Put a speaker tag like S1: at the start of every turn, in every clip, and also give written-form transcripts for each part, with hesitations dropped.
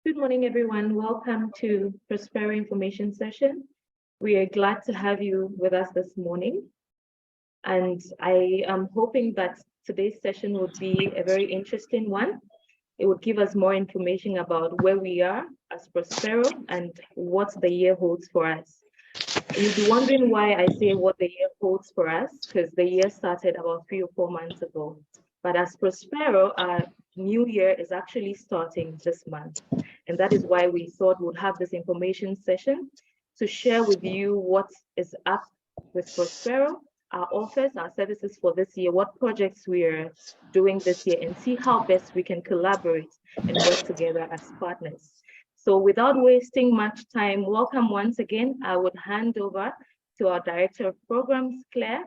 S1: Good morning, everyone. Welcome to Prospero Information Session. We are glad to have you with us this morning. And I am hoping that today's session would be a very interesting one. It would give us more information about where we are as Prospero and what the year holds for us. You'll be wondering why I say what the year holds for us, because the year started about 3 or 4 months ago. But as Prospero, our new year is actually starting this month. And that is why we thought we'd have this information session to share with you what is up with Prospero, our offers, our services for this year, what projects we are doing this year, and see how best we can collaborate and work together as partners. So without wasting much time, welcome once again. I would hand over to our Director of Programs, Claire.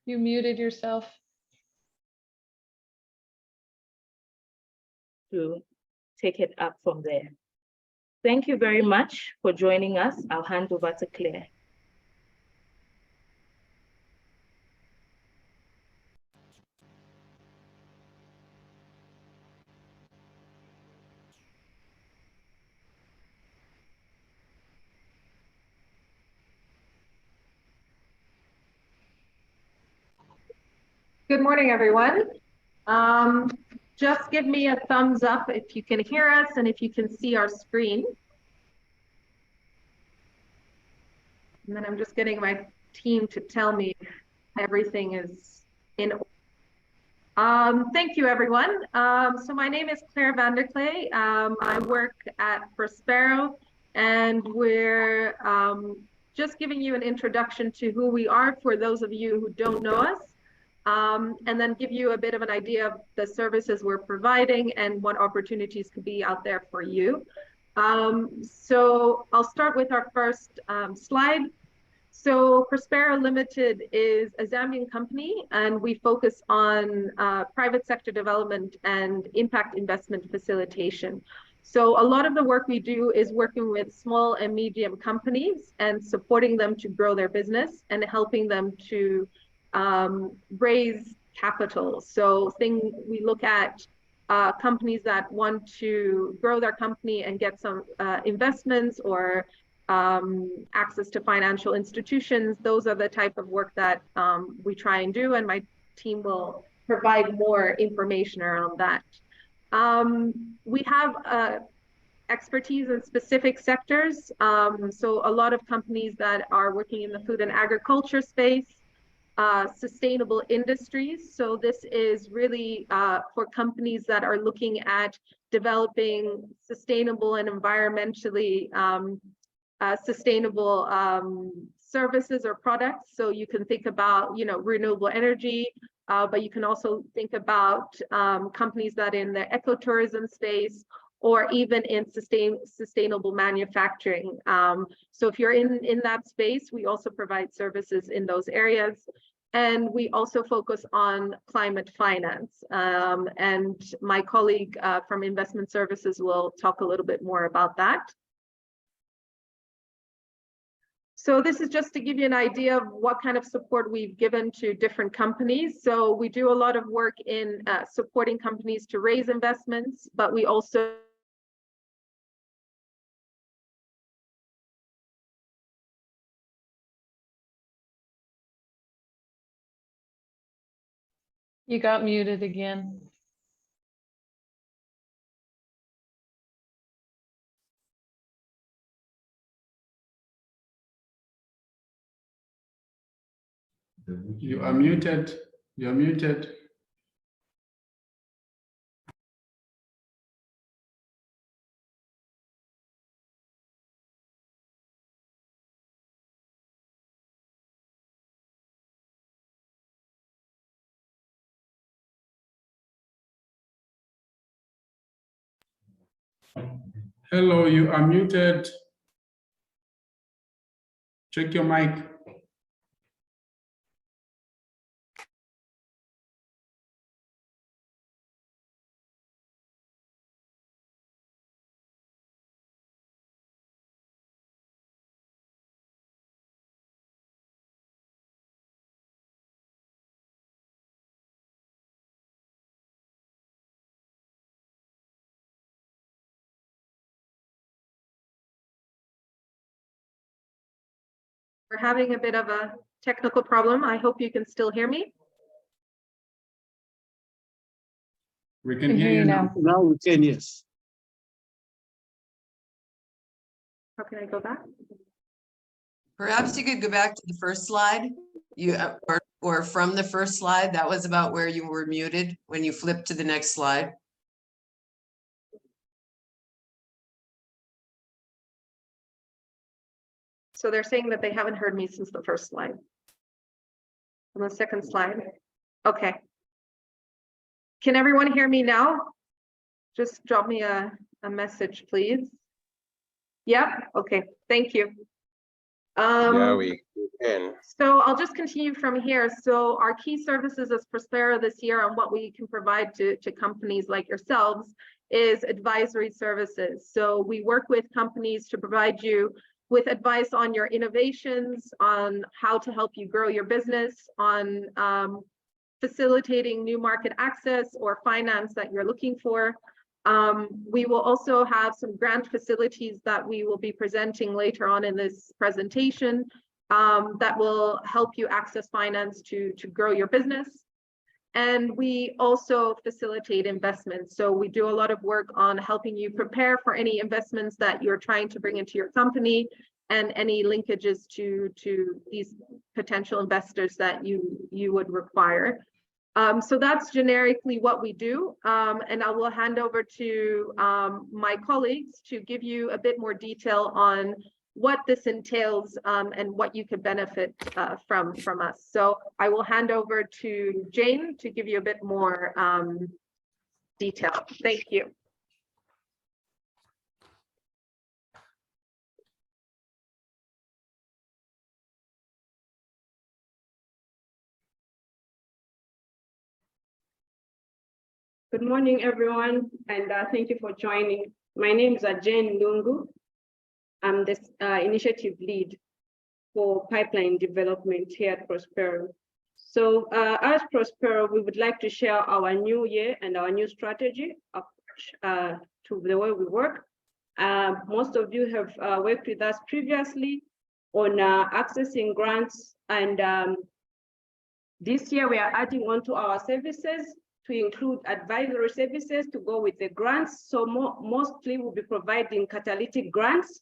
S2: You muted yourself.
S1: To take it up from there. Thank you very much for joining us. I'll hand over to Claire.
S3: Good morning, everyone. Just give me a thumbs up if you can hear us and if you can see our screen. And then I'm just getting my team to tell me if everything is in order. Thank you, everyone. So my name is Claire Vanderclay. I work at Prospero, and we're just giving you an introduction to who we are for those of you who don't know us. And then give you a bit of an idea of the services we're providing and what opportunities could be out there for you. So I'll start with our first slide. So Prospero Limited is a Zambian company, and we focus on private sector development and impact investment facilitation. So a lot of the work we do is working with small and medium companies and supporting them to grow their business and helping them to raise capital. So we look at companies that want to grow their company and get some investments or access to financial institutions. Those are the type of work that we try and do, and my team will provide more information around that. We have expertise in specific sectors. So a lot of companies that are working in the food and agriculture space, sustainable industries. So this is really for companies that are looking at developing sustainable and environmentally sustainable services or products. So you can think about, renewable energy, but you can also think about companies that in the ecotourism space or even in sustainable manufacturing. So if you're in that space, we also provide services in those areas. And we also focus on climate finance. And my colleague from Investment Services will talk a little bit more about that. So this is just to give you an idea of what kind of support we've given to different companies. So we do a lot of work in supporting companies to raise investments, but we also
S2: You got muted again.
S4: You are muted. You're muted. Hello, you are muted. Check your mic.
S3: We're having a bit of a technical problem. I hope you can still hear me.
S4: We can hear you now.
S5: Now we can, yes.
S3: How can I go back?
S6: Perhaps you could go back to the first slide. Or from the first slide, that was about where you were muted when you flipped to the next slide.
S3: So they're saying that they haven't heard me since the first slide. On the second slide. Okay. Can everyone hear me now? Just drop me a message, please. Yeah, okay, thank you.
S5: Yeah, we can.
S3: So I'll just continue from here. So our key services as Prospero this year and what we can provide to companies like yourselves is advisory services. So we work with companies to provide you with advice on your innovations, on how to help you grow your business, on facilitating new market access or finance that you're looking for. We will also have some grant facilities that we will be presenting later on in this presentation that will help you access finance to grow your business. And we also facilitate investments. So we do a lot of work on helping you prepare for any investments that you're trying to bring into your company and any linkages to these potential investors that you would require. So that's generically what we do. And I will hand over to my colleagues to give you a bit more detail on what this entails and what you could benefit from us. So I will hand over to Jane to give you a bit more detail. Thank you.
S7: Good morning, everyone, and thank you for joining. My name is Jane Lungu. I'm the initiative lead for pipeline development here at Prospero. So as Prospero, we would like to share our new year and our new strategy approach to the way we work. Most of you have worked with us previously on accessing grants, and this year we are adding on to our services to include advisory services to go with the grants. So mostly we'll be providing catalytic grants.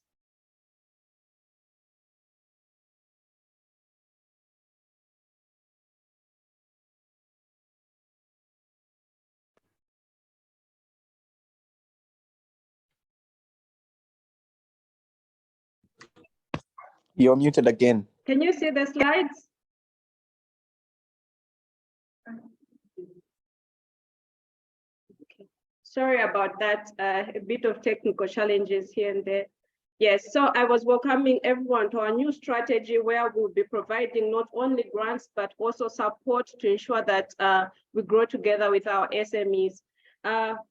S8: You're muted again.
S7: Can you see the slides? Sorry about that, a bit of technical challenges here and there. Yes, so I was welcoming everyone to our new strategy where we'll be providing not only grants, but also support to ensure that we grow together with our SMEs.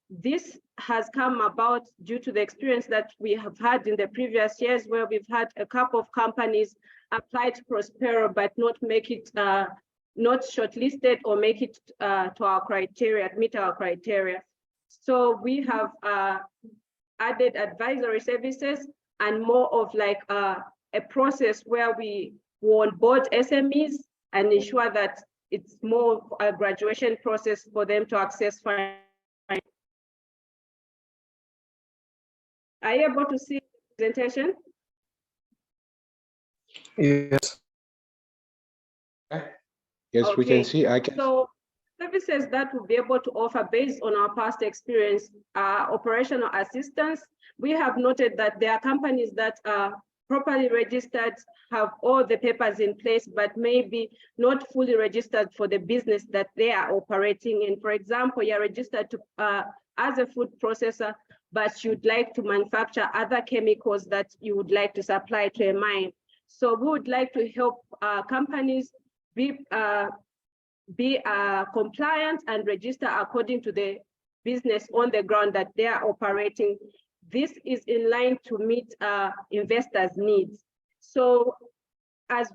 S7: This has come about due to the experience that we have had in the previous years where we've had a couple of companies apply to Prospero, but not make it, not shortlisted or make it to our criteria, meet our criteria. So we have added advisory services and more of like a process where we will onboard SMEs and ensure that it's more a graduation process for them to access finance. Are you able to see the presentation?
S5: Yes. Yes, we can see. I can.
S7: So services that we'll be able to offer based on our past experience are operational assistance. We have noted that there are companies that are properly registered, have all the papers in place, but maybe not fully registered for the business that they are operating in. For example, you're registered to, as a food processor, but you'd like to manufacture other chemicals that you would like to supply to a mine. So we would like to help companies be compliant and register according to the business on the ground that they are operating. This is in line to meet investors' needs. So as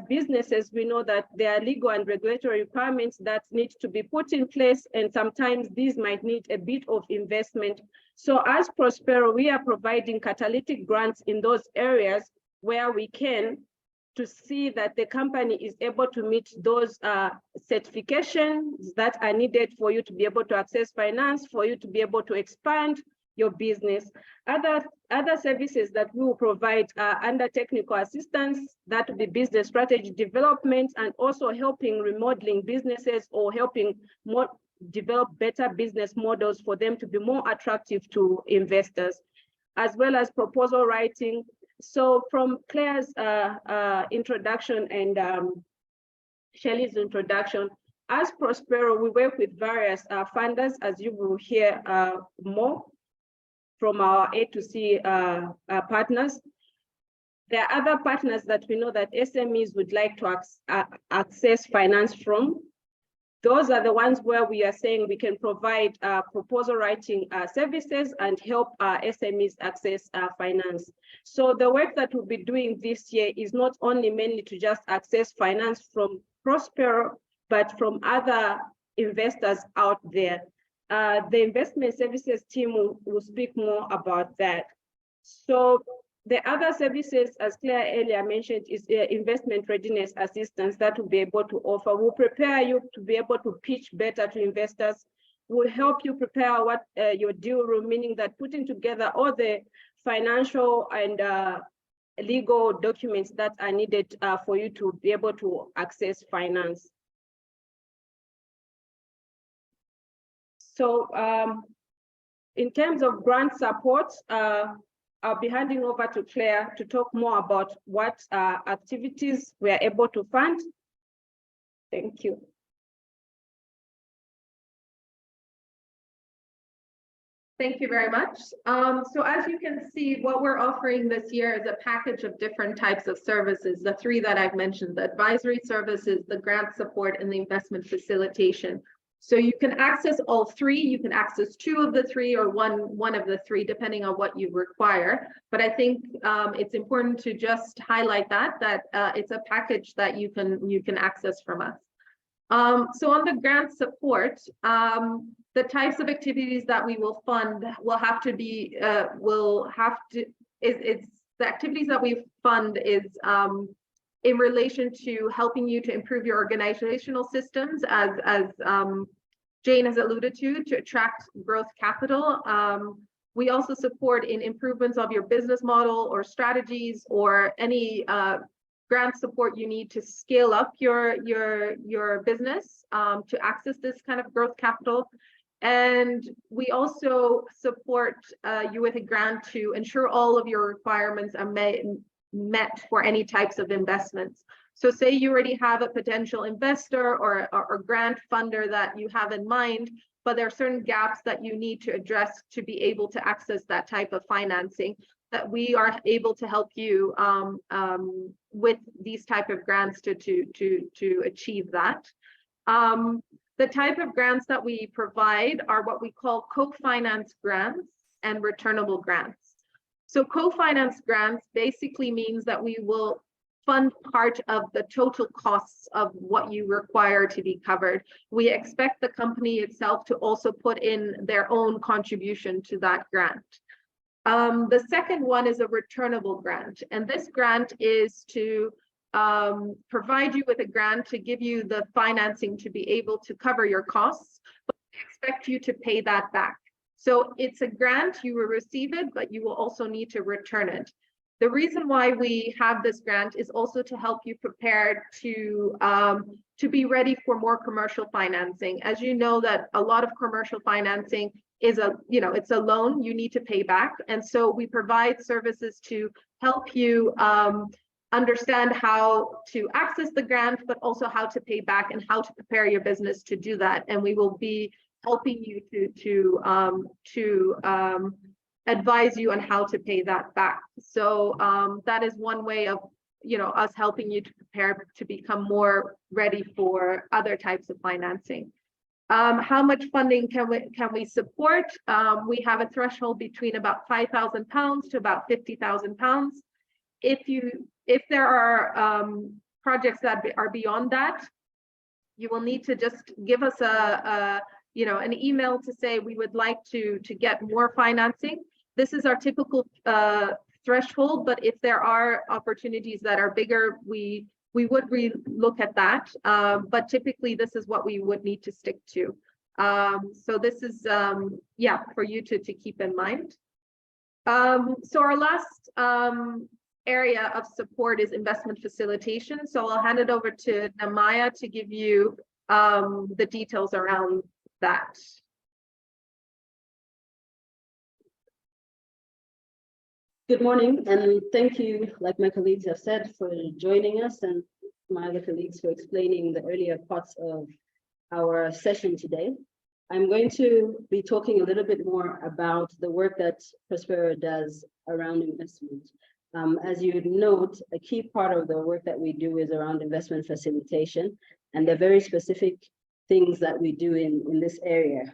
S7: businesses, we know that there are legal and regulatory requirements that need to be put in place, and sometimes these might need a bit of investment. So as Prospero, we are providing catalytic grants in those areas where we can to see that the company is able to meet those certifications that are needed for you to be able to access finance, for you to be able to expand your business. Other services that we will provide under technical assistance, that will be business strategy development, and also helping remodeling businesses or helping develop better business models for them to be more attractive to investors, as well as proposal writing. So from Claire's introduction and Shelley's introduction, as Prospero, we work with various funders, as you will hear more from our A to C partners. There are other partners that we know that SMEs would like to access finance from. Those are the ones where we are saying we can provide proposal writing services and help SMEs access finance. So the work that we'll be doing this year is not only mainly to just access finance from Prospero, but from other investors out there. The investment services team will speak more about that. So the other services, as Claire earlier mentioned, is investment readiness assistance that we'll be able to offer. We'll prepare you to be able to pitch better to investors. We'll help you prepare what your deal room, meaning that putting together all the financial and legal documents that are needed for you to be able to access finance. So in terms of grant support, I'll be handing over to Claire to talk more about what activities we are able to fund. Thank you.
S3: Thank you very much. So as you can see, what we're offering this year is a package of different types of services, the three that I've mentioned: the advisory services, the grant support, and the investment facilitation. So you can access all three. You can access two of the three or one of the three, depending on what you require. But I think it's important to just highlight that it's a package that you can access from us. So on the grant support, the types of activities that we will fund will have to be the activities that we fund is in relation to helping you to improve your organizational systems, as Jane has alluded to attract growth capital. We also support in improvements of your business model or strategies, or any grant support you need to scale up your business to access this kind of growth capital. And we also support you with a grant to ensure all of your requirements are met for any types of investments. So say you already have a potential investor or grant funder that you have in mind, but there are certain gaps that you need to address to be able to access that type of financing, that we are able to help you with these type of grants to achieve that. The type of grants that we provide are what we call co-finance grants and returnable grants. So co-finance grants basically means that we will fund part of the total costs of what you require to be covered. We expect the company itself to also put in their own contribution to that grant. The second one is a returnable grant, and this grant is to provide you with a grant to give you the financing to be able to cover your costs, but we expect you to pay that back. So it's a grant, you will receive it, but you will also need to return it. The reason why we have this grant is also to help you prepare to be ready for more commercial financing. As you know, that a lot of commercial financing is it's a loan you need to pay back. And so we provide services to help you understand how to access the grant, but also how to pay back and how to prepare your business to do that. And we will be helping you to advise you on how to pay that back. So that is one way of us helping you to prepare to become more ready for other types of financing. How much funding can we support? We have a threshold between about £5,000 to about £50,000. If there are projects that are beyond that, you will need to just give us an email to say we would like to get more financing. This is our typical threshold, but if there are opportunities that are bigger, we would look at that. But typically this is what we would need to stick to. So this is, yeah, for you to keep in mind. So our last area of support is investment facilitation. So I'll hand it over to Namaya to give you the details around that.
S9: Good morning, and thank you, like my colleagues have said, for joining us, and my other colleagues for explaining the earlier parts of our session today. I'm going to be talking a little bit more about the work that Prospero does around investment. As you would note, a key part of the work that we do is around investment facilitation, and the very specific things that we do in this area.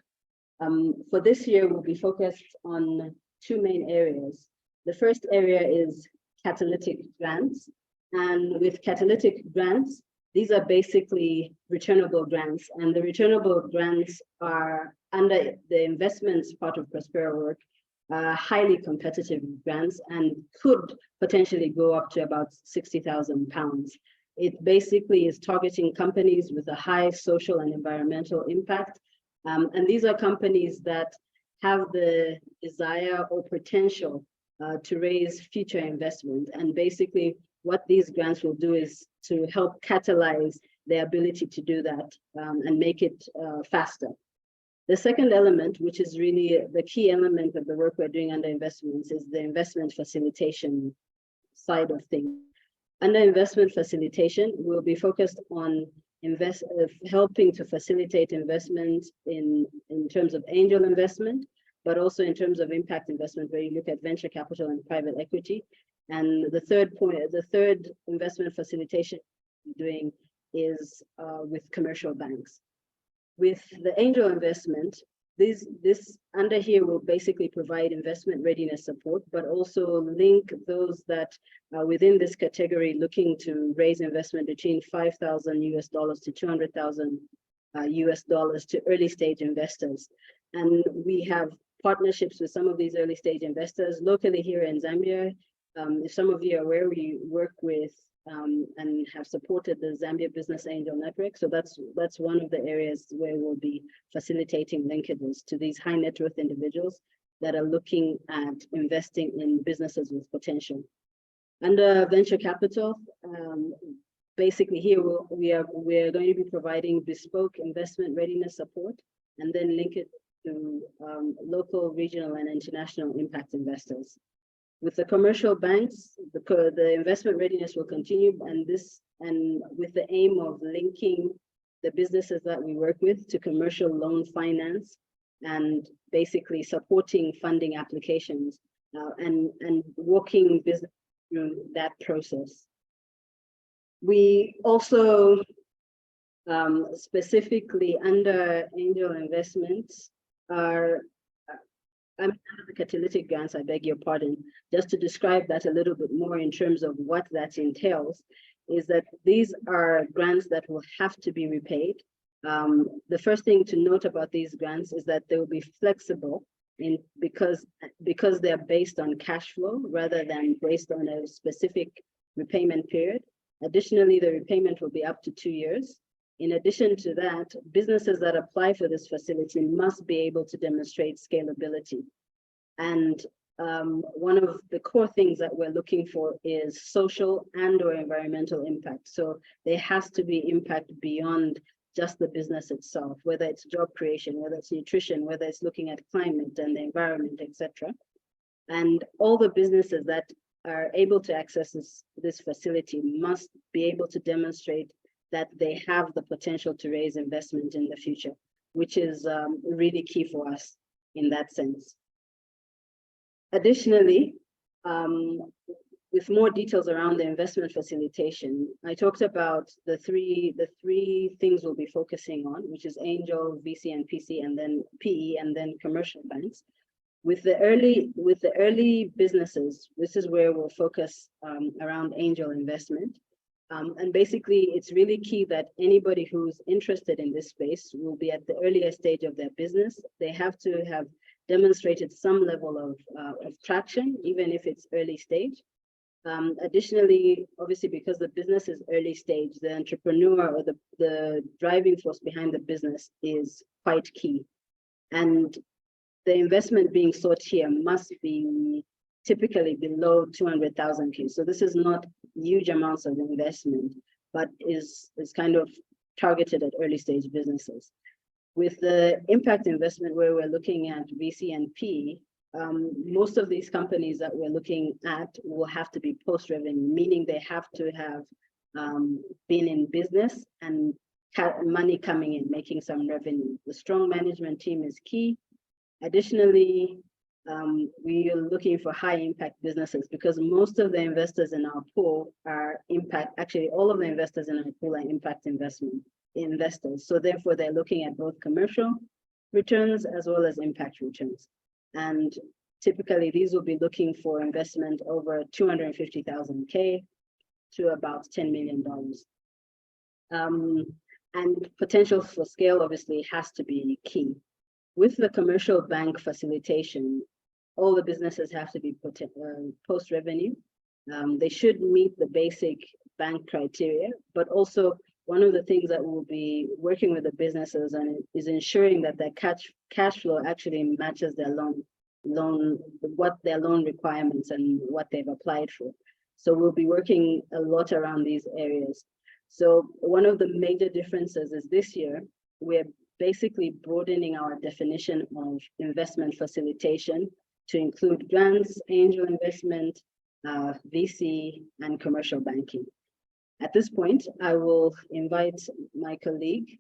S9: For this year, we'll be focused on two main areas. The first area is catalytic grants, and with catalytic grants, these are basically returnable grants, and the returnable grants are under the investments part of Prospero work, highly competitive grants and could potentially go up to about £60,000. It basically is targeting companies with a high social and environmental impact. And these are companies that have the desire or potential to raise future investment. And basically what these grants will do is to help catalyze their ability to do that and make it faster. The second element, which is really the key element of the work we're doing under investments, is the investment facilitation side of things. Under investment facilitation, we'll be focused on helping to facilitate investment in terms of angel investment, but also in terms of impact investment, where you look at venture capital and private equity. And the third investment facilitation we're doing is with commercial banks. With the angel investment, this under here will basically provide investment readiness support, but also link those that are within this category looking to raise investment between $5,000 US to $200,000 US to early stage investors. And we have partnerships with some of these early stage investors locally here in Zambia. If some of you are aware, we work with and have supported the Zambia Business Angel Network. So that's one of the areas where we'll be facilitating linkages to these high net worth individuals that are looking at investing in businesses with potential. Under venture capital, basically here we are going to be providing bespoke investment readiness support and then link it to local, regional, and international impact investors. With the commercial banks, the investment readiness will continue, and with the aim of linking the businesses that we work with to commercial loan finance and basically supporting funding applications and walking business through that process. We also specifically under angel investments are under the catalytic grants, I beg your pardon, just to describe that a little bit more in terms of what that entails, is that these are grants that will have to be repaid. The first thing to note about these grants is that they will be flexible because they're based on cash flow rather than based on a specific repayment period. Additionally, the repayment will be up to 2 years. In addition to that, businesses that apply for this facility must be able to demonstrate scalability. And one of the core things that we're looking for is social and/or environmental impact. So there has to be impact beyond just the business itself, whether it's job creation, whether it's nutrition, whether it's looking at climate and the environment, etc. And all the businesses that are able to access this facility must be able to demonstrate that they have the potential to raise investment in the future, which is really key for us in that sense. Additionally, with more details around the investment facilitation, I talked about the three things we'll be focusing on, which is angel, VC and PC, and then PE, and then commercial banks. With the early businesses, this is where we'll focus around angel investment. And basically, it's really key that anybody who's interested in this space will be at the earlier stage of their business. They have to have demonstrated some level of traction, even if it's early stage. Additionally, obviously, because the business is early stage, the entrepreneur or the driving force behind the business is quite key. And the investment being sought here must be typically below 200,000 K. So this is not huge amounts of investment, but is kind of targeted at early stage businesses. With the impact investment where we're looking at VC and P, most of these companies that we're looking at will have to be post-revenue, meaning they have to have been in business and money coming in, making some revenue. The strong management team is key. Additionally, we are looking for high impact businesses because most of the investors in our pool are actually all of the investors in our pool are impact investors. So therefore they're looking at both commercial returns as well as impact returns. And typically these will be looking for investment over 250,000 K to about $10 million. And potential for scale obviously has to be key. With the commercial bank facilitation, all the businesses have to be post-revenue. They should meet the basic bank criteria, but also one of the things that we'll be working with the businesses on is ensuring that their cash flow actually matches their what their loan requirements and what they've applied for. So we'll be working a lot around these areas. So one of the major differences is this year, we're basically broadening our definition of investment facilitation to include grants, angel investment, VC, and commercial banking. At this point, I will invite my colleague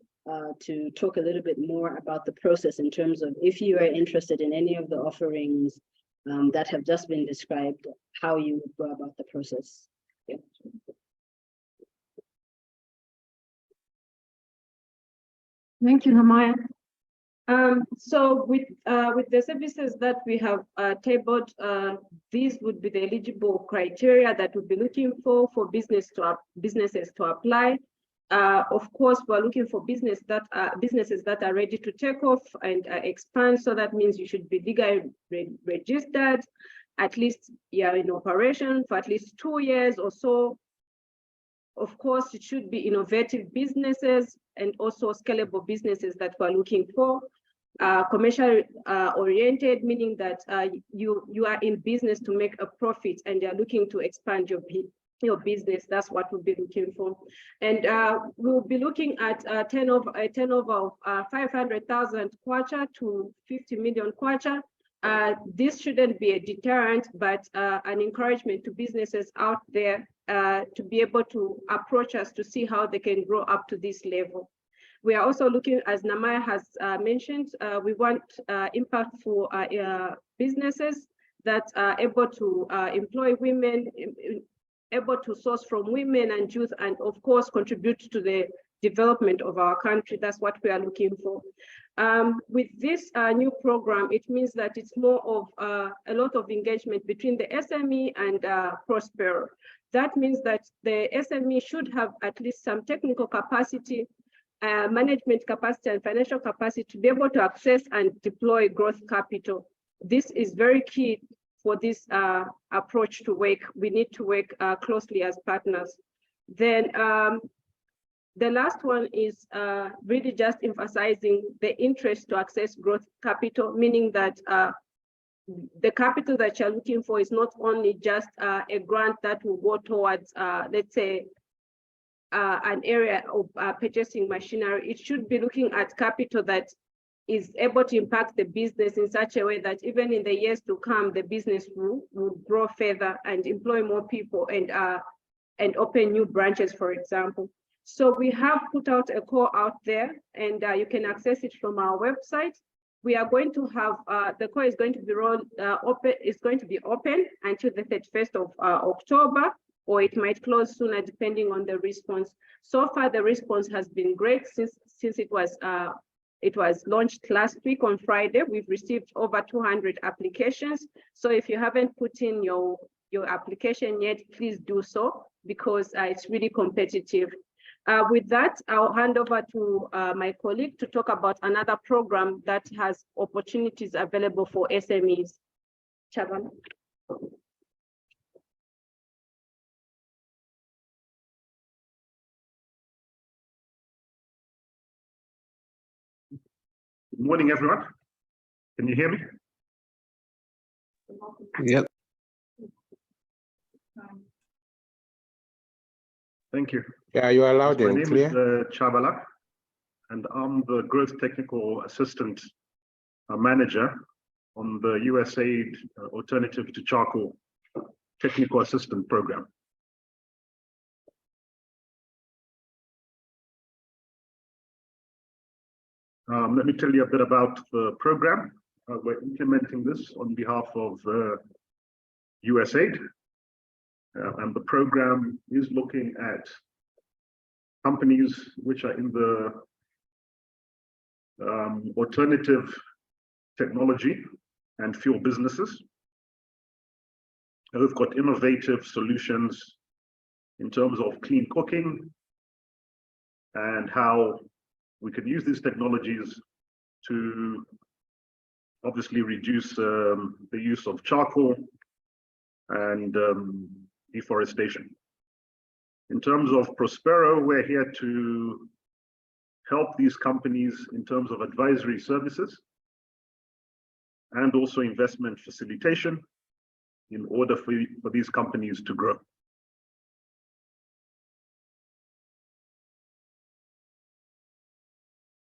S9: to talk a little bit more about the process in terms of if you are interested in any of the offerings that have just been described, how you would go about the process. Yeah.
S7: Thank you, Namaya. So with the services that we have tabled, these would be the eligible criteria that we'll be looking for businesses to apply. Of course, we're looking for businesses that are ready to take off and expand. So that means you should be legally registered, at least you're in operation for at least 2 years or so. Of course, it should be innovative businesses and also scalable businesses that we're looking for. Commercial oriented, meaning that you are in business to make a profit and you're looking to expand your business. That's what we'll be looking for. And we'll be looking at a turnover of 500,000 kwacha to 50 million kwacha. This shouldn't be a deterrent, but an encouragement to businesses out there to be able to approach us to see how they can grow up to this level. We are also looking, as Namaya has mentioned, we want impactful businesses that are able to employ women, able to source from women and youth, and of course contribute to the development of our country. That's what we are looking for. With this new program, it means that it's more of a lot of engagement between the SME and Prospero. That means that the SME should have at least some technical capacity, management capacity, and financial capacity to be able to access and deploy growth capital. This is very key for this approach to work. We need to work closely as partners. Then the last one is really just emphasizing the interest to access growth capital, meaning that the capital that you're looking for is not only just a grant that will go towards, let's say, an area of purchasing machinery. It should be looking at capital that is able to impact the business in such a way that even in the years to come, the business will grow further and employ more people and open new branches, for example. So we have put out a call out there, and you can access it from our website. We are going to have the call is going to be open. It's going to be open until the 31st of October, or it might close sooner depending on the response. So far, the response has been great since it was launched last week on Friday. We've received over 200 applications. So if you haven't put in your application yet, please do so, because it's really competitive. With that, I'll hand over to my colleague to talk about another program that has opportunities available for SMEs. Chavan.
S10: Good morning, everyone. Can you hear me?
S5: Yep.
S10: Thank you.
S5: Yeah, you are loud
S10: My
S5: and
S10: name
S5: clear.
S10: is Chabala, and I'm the Growth Technical Assistant Manager on the USAID Alternative to Charcoal Technical Assistant Program. Let me tell you a bit about the program. We're implementing this on behalf of USAID, and the program is looking at companies which are in the alternative technology and fuel businesses. And we've got innovative solutions in terms of clean cooking and how we can use these technologies to obviously reduce the use of charcoal and deforestation. In terms of Prospero, we're here to help these companies in terms of advisory services and also investment facilitation in order for these companies to grow.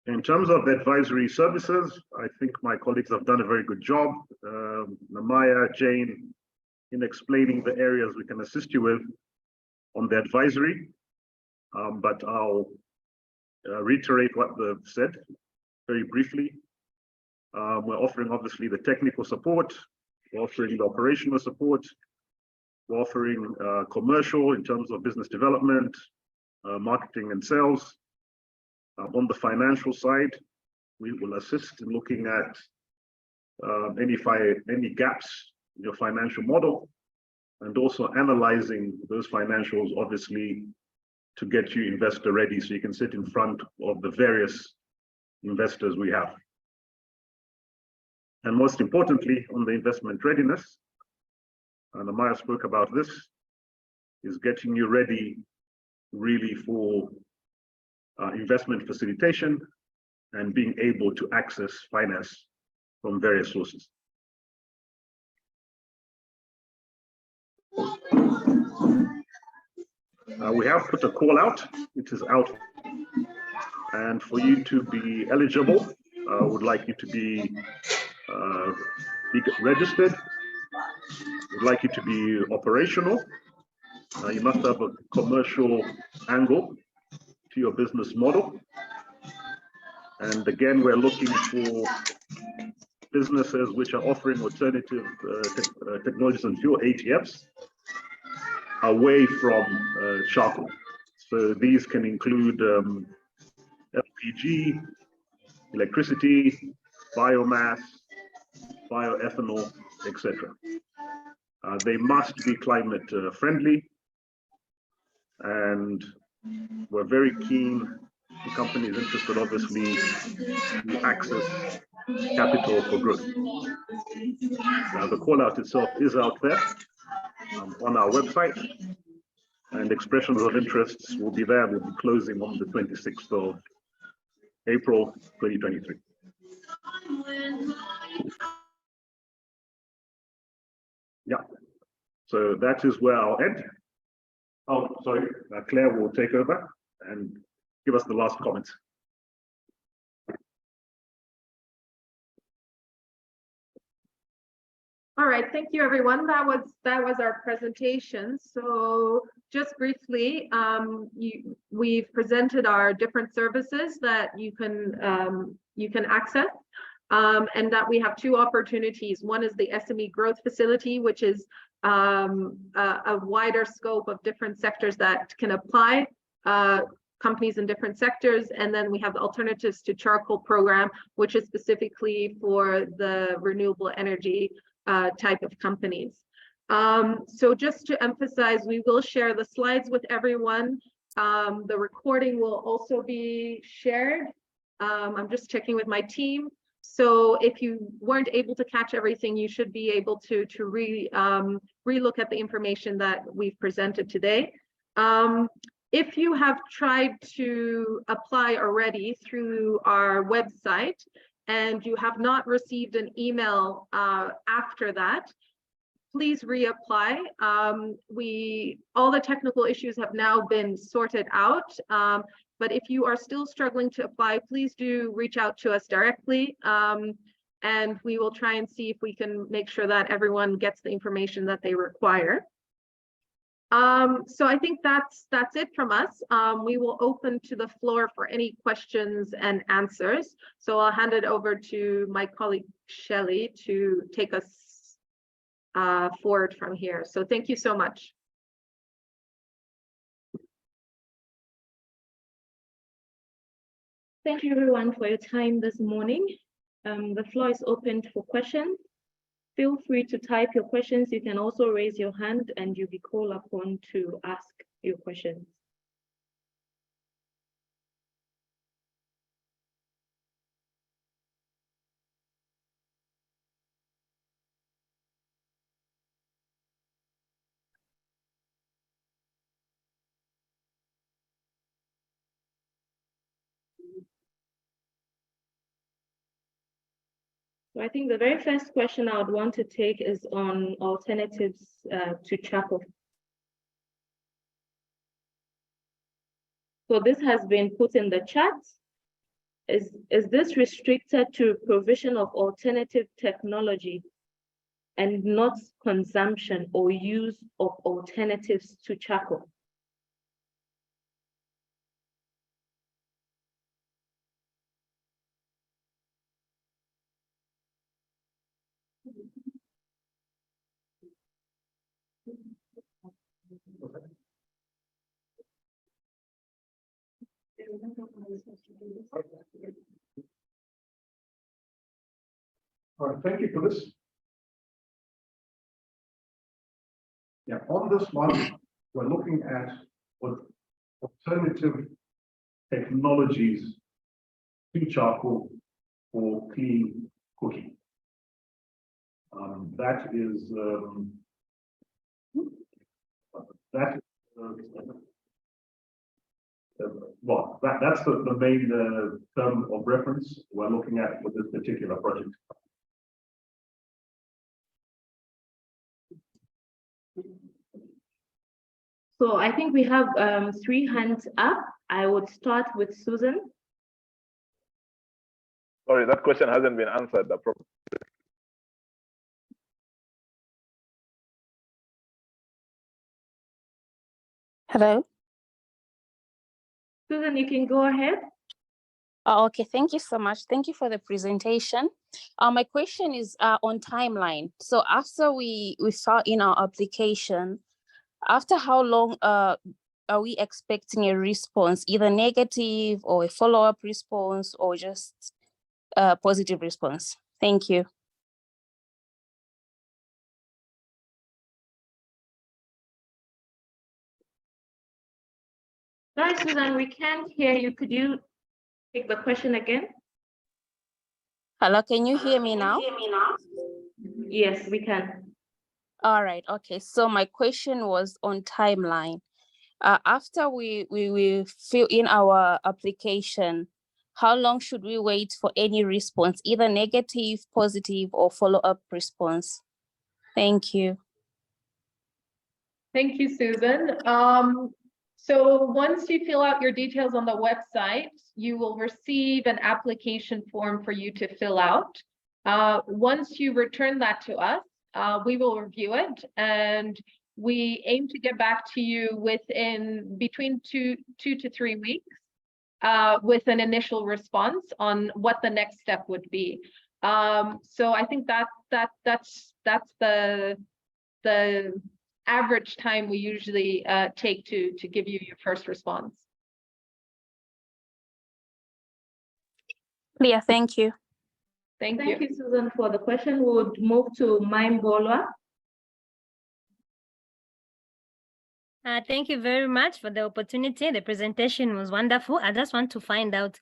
S10: In terms of advisory services, I think my colleagues have done a very good job. Namaya, Jane, in explaining the areas we can assist you with on the advisory, but I'll reiterate what they've said very briefly. We're offering obviously the technical support, we're offering the operational support, we're offering commercial in terms of business development, marketing and sales. On the financial side, we will assist in looking at any gaps in your financial model, and also analyzing those financials, obviously, to get you investor ready so you can sit in front of the various investors we have. And most importantly, on the investment readiness, and Amaya spoke about this, is getting you ready really for investment facilitation and being able to access finance from various sources. We have put a call out, it is out, and for you to be eligible, I would like you to be registered, would like you to be operational. You must have a commercial angle to your business model. And again, we're looking for businesses which are offering alternative technologies and fuel ATFs away from charcoal. So these can include LPG, electricity, biomass, bioethanol, etc. They must be climate friendly, and we're very keen, the company is interested obviously to access capital for growth. The call out itself is out there on our website, and expressions of interests will be there. We'll be closing on the 26th of April 2023. Yeah, so that is where I'll end. Oh, sorry, Claire will take over and give us the last comments.
S3: All right, thank you, everyone. That was our presentation. So just briefly, we've presented our different services that you can access, and that we have two opportunities. One is the SME Growth Facility, which is a wider scope of different sectors that can apply, companies in different sectors. And then we have the Alternatives to Charcoal program, which is specifically for the renewable energy type of companies. So just to emphasize, we will share the slides with everyone. The recording will also be shared. I'm just checking with my team. So if you weren't able to catch everything, you should be able to re-look at the information that we've presented today. If you have tried to apply already through our website and you have not received an email after that, please reapply. All the technical issues have now been sorted out. But if you are still struggling to apply, please do reach out to us directly. And we will try and see if we can make sure that everyone gets the information that they require. So I think that's it from us. We will open to the floor for any questions and answers. So I'll hand it over to my colleague Shelley to take us forward from here. So thank you so much.
S1: Thank you everyone for your time this morning. The floor is open for questions. Feel free to type your questions. You can also raise your hand and you'll be called upon to ask your questions. So I think the very first question I would want to take is on alternatives to charcoal. So this has been put in the chat. Is this restricted to provision of alternative technology and not consumption or use of alternatives to charcoal?
S10: All right, thank you for this. Yeah, on this one, we're looking at what alternative technologies to charcoal for clean cooking. That is well, that's the main term of reference we're looking at for this particular project.
S1: So I think we have 3 hands up. I would start with Susan.
S11: Sorry, that question hasn't been answered.
S12: Hello.
S1: Susan, you can go ahead.
S12: Oh, okay, thank you so much. Thank you for the presentation. My question is on timeline. So after we saw in our application, after how long are we expecting a response, either negative or a follow-up response or just a positive response? Thank you.
S1: Sorry, Susan, we can't hear you. Could you take the question again?
S12: Hello, can you hear me now?
S1: Yes, we can.
S12: All right, okay. So my question was on timeline. After we fill in our application, how long should we wait for any response, either negative, positive, or follow-up response? Thank you.
S2: Thank you, Susan. So once you fill out your details on the website, you will receive an application form for you to fill out. Once you return that to us, we will review it, and we aim to get back to you within between two to 3 weeks with an initial response on what the next step would be. So I think that's the average time we usually take to give you your first response.
S12: Clear, thank you.
S2: Thank you.
S1: Thank you, Susan, for the question. We would move to Maimbolwa.
S13: Thank you very much for the opportunity. The presentation was wonderful. I just want to find out,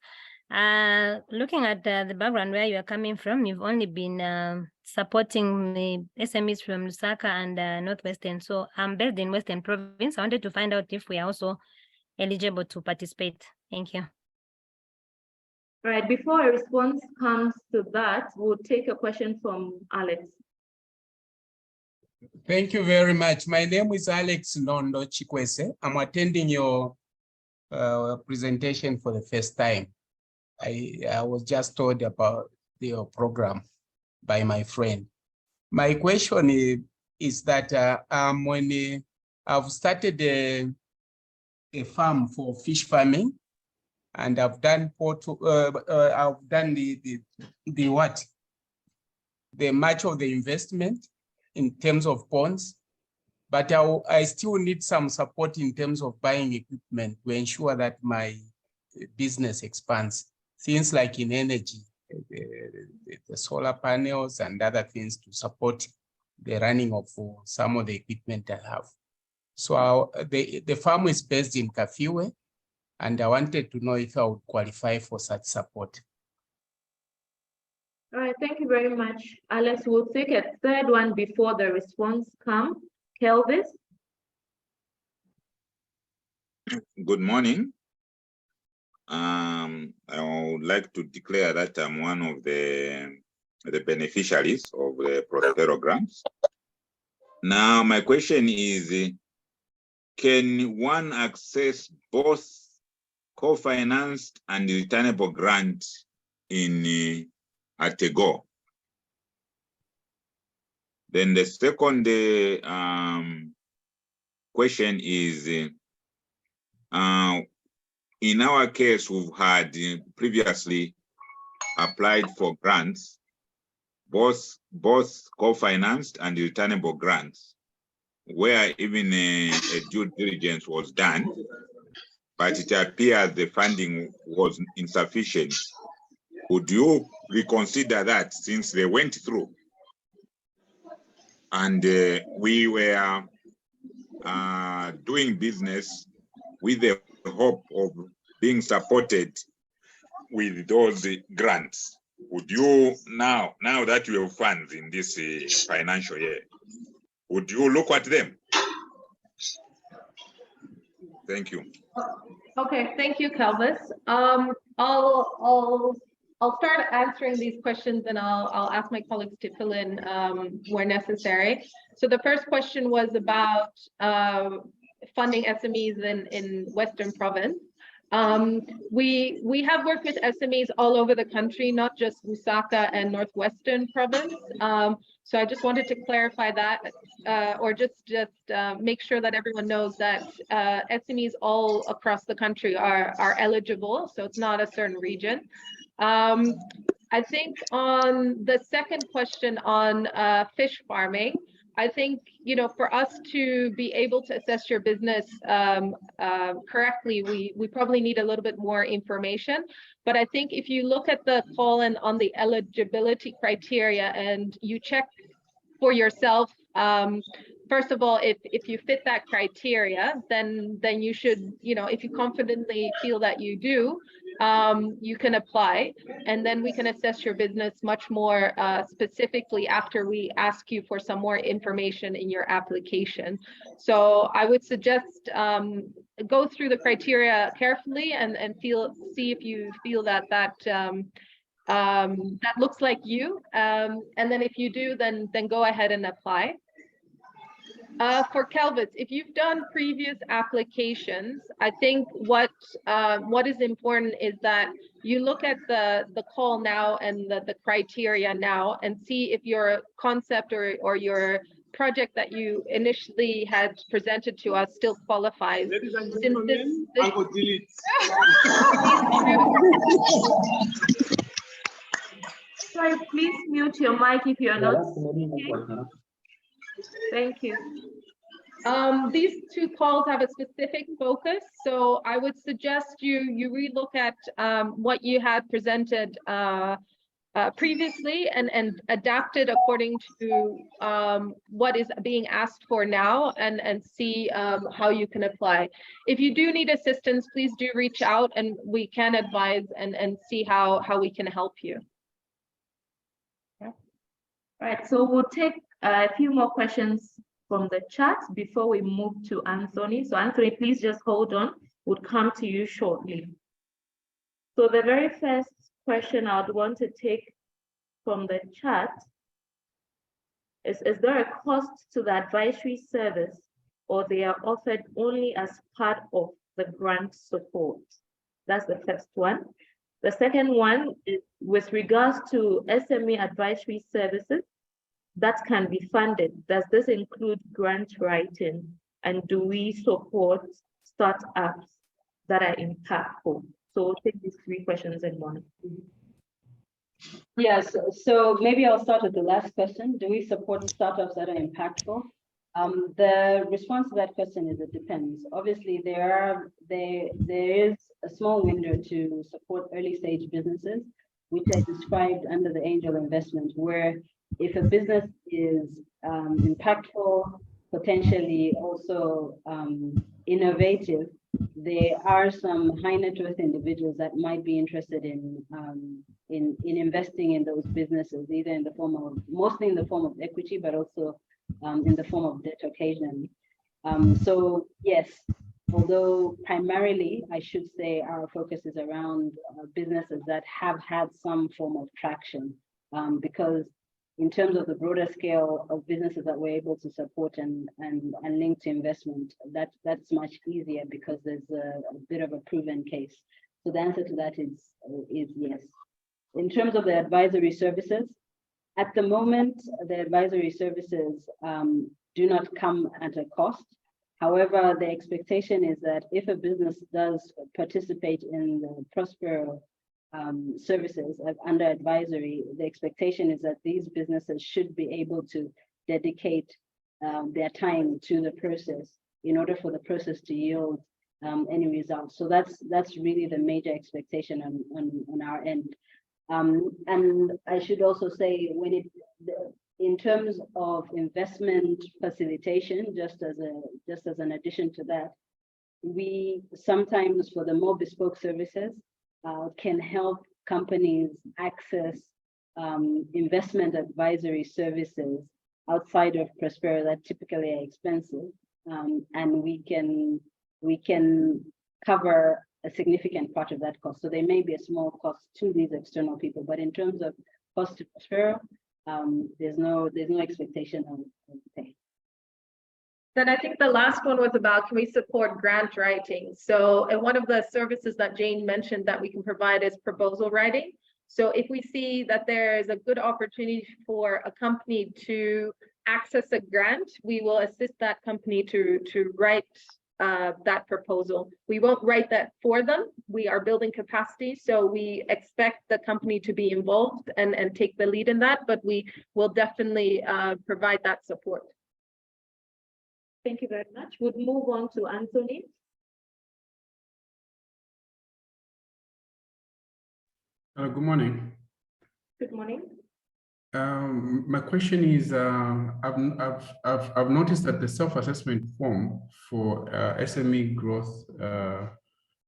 S13: looking at the background where you are coming from, you've only been supporting the SMEs from Lusaka and Northwestern. So I'm based in Western Province. I wanted to find out if we are also eligible to participate. Thank you.
S1: All right, before a response comes to that, we'll take a question from Alex.
S4: Thank you very much. My name is Alex Londo Chikwese. I'm attending your presentation for the first time. I was just told about your program by my friend. My question is that when I've started a farm for fish farming, and I've done the much of the investment in terms of bonds, but I still need some support in terms of buying equipment to ensure that my business expands. Things like in energy, the solar panels and other things to support the running of some of the equipment I have. So the farm is based in Kafiwe, and I wanted to know if I would qualify for such support.
S1: All right, thank you very much, Alex. We'll take a third one before the response comes. Kelvis.
S14: Good morning. I would like to declare that I'm one of the beneficiaries of the Prospero grants. Now, my question is, can one access both co-financed and returnable grant in at a go? Then the second question is, in our case, we've had previously applied for grants, both co-financed and returnable grants, where even a due diligence was done, but it appears the funding was insufficient. Would you reconsider that, since they went through and we were doing business with the hope of being supported with those grants? Would you, now that you have funds in this financial year, would you look at them? Thank you.
S2: Okay, thank you, Kelvis. I'll start answering these questions, and I'll ask my colleagues to fill in where necessary. So the first question was about funding SMEs in Western Province. We have worked with SMEs all over the country, not just Lusaka and Northwestern Province. So I just wanted to clarify that, or just make sure that everyone knows that SMEs all across the country are eligible, so it's not a certain region. I think on the second question on fish farming, I think, you know, for us to be able to assess your business correctly, we probably need a little bit more information. But I think if you look at the column on the eligibility criteria and you check for yourself, first of all, if you fit that criteria, then you should, you know, if you confidently feel that you do, you can apply, and then we can assess your business much more specifically after we ask you for some more information in your application. So I would suggest go through the criteria carefully and see if you feel that looks like you, and then if you do, then go ahead and apply. For Kelvis, if you've done previous applications, I think what is important is that you look at the call now and the criteria now and see if your concept or your project that you initially had presented to us still qualifies.
S1: Sorry, please mute your mic if you're not speaking. Thank you.
S2: These two calls have a specific focus, so I would suggest you relook at what you had presented previously and adapt it according to what is being asked for now and see how you can apply. If you do need assistance, please do reach out and we can advise and see how we can help you.
S1: Yeah. All right, so we'll take a few more questions from the chat before we move to Anthony. So Anthony, please just hold on. We'll come to you shortly. So the very first question I'd want to take from the chat is there a cost to the advisory service or they are offered only as part of the grant support? That's the first one. The second one is with regards to SME advisory services that can be funded. Does this include grant writing? And do we support startups that are impactful? So we'll take these three questions in one.
S9: Yes, so maybe I'll start with the last question. Do we support startups that are impactful? The response to that question is it depends. Obviously, there is a small window to support early stage businesses, which I described under the angel investment, where if a business is impactful, potentially also innovative, there are some high net worth individuals that might be interested in investing in those businesses, either in the form of, mostly in the form of equity, but also in the form of debt occasionally. So yes, although primarily I should say our focus is around businesses that have had some form of traction, because in terms of the broader scale of businesses that we're able to support and link to investment, that's much easier because there's a bit of a proven case. So the answer to that is yes. In terms of the advisory services, at the moment, the advisory services do not come at a cost. However, the expectation is that if a business does participate in the Prospero services under advisory, the expectation is that these businesses should be able to dedicate their time to the process in order for the process to yield any results. So that's really the major expectation on our end. And I should also say, in terms of investment facilitation, just as an addition to that, we sometimes, for the more bespoke services, can help companies access investment advisory services outside of Prospero that typically are expensive, and we can cover a significant part of that cost. So there may be a small cost to these external people, but in terms of cost to Prospero, there's no expectation of pay.
S2: Then I think the last one was about, can we support grant writing? So, and one of the services that Jane mentioned that we can provide is proposal writing. So if we see that there is a good opportunity for a company to access a grant, we will assist that company to write that proposal. We won't write that for them. We are building capacity, so we expect the company to be involved and take the lead in that, but we will definitely provide that support.
S1: Thank you very much. We'll move on to Anthony.
S15: Good morning.
S1: Good morning.
S15: My question is, I've noticed that the self-assessment form for SME growth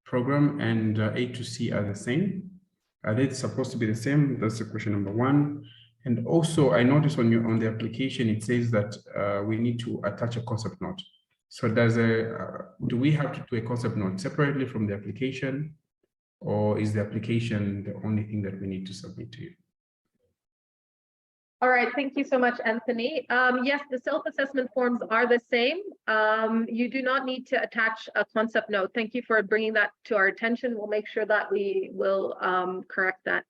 S15: program and A2C are the same. Are they supposed to be the same? That's the question number one. And also, I noticed on the application it says that we need to attach a concept note. So do we have to do a concept note separately from the application, or is the application the only thing that we need to submit to you?
S2: All right, thank you so much, Anthony. Yes, the self-assessment forms are the same. You do not need to attach a concept note. Thank you for bringing that to our attention. We'll make sure that we will correct that.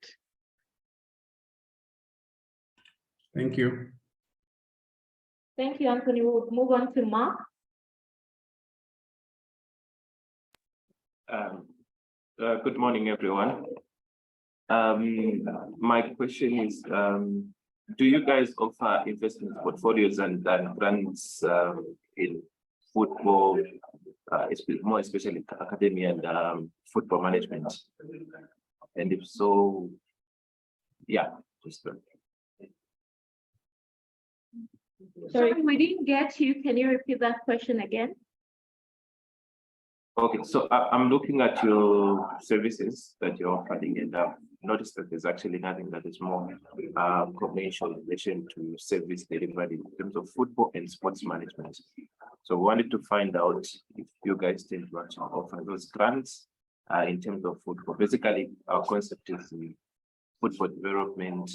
S15: Thank you.
S1: Thank you, Anthony. We'll move on to Mark.
S16: Good morning, everyone. My question is, do you guys offer investment portfolios and grants in football, more especially academia and football management? And if so, yeah,
S1: Sorry, we didn't get you. Can you repeat that question again?
S16: Okay, so I'm looking at your services that you're offering, and notice that there's actually nothing that is more commercial in relation to service delivery in terms of football and sports management. So we wanted to find out if you guys tend to actually offer those grants in terms of football. Basically, our concept is football development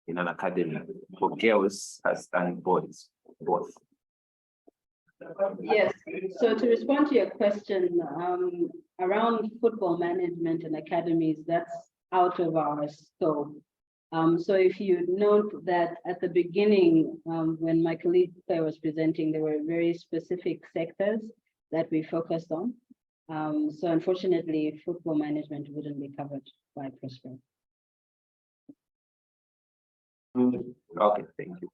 S16: in an academy for girls and boys, both.
S9: Yes, so to respond to your question, around football management and academies, that's out of our scope. So if you note that at the beginning, when my colleague was presenting, there were very specific sectors that we focused on. So unfortunately, football management wouldn't be covered by Prospero.
S16: Okay, thank you.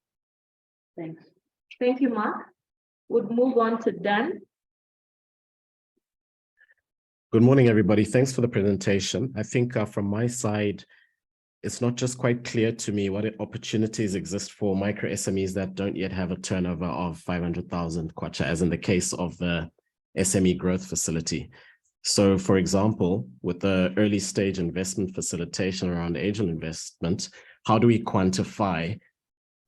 S9: Thanks.
S1: Thank you, Mark. We'll move on to Dan.
S17: Good morning, everybody. Thanks for the presentation. I think from my side, it's not just quite clear to me what opportunities exist for micro SMEs that don't yet have a turnover of 500,000 kwacha, as in the case of the SME growth facility. So, for example, with the early stage investment facilitation around angel investment, how do we quantify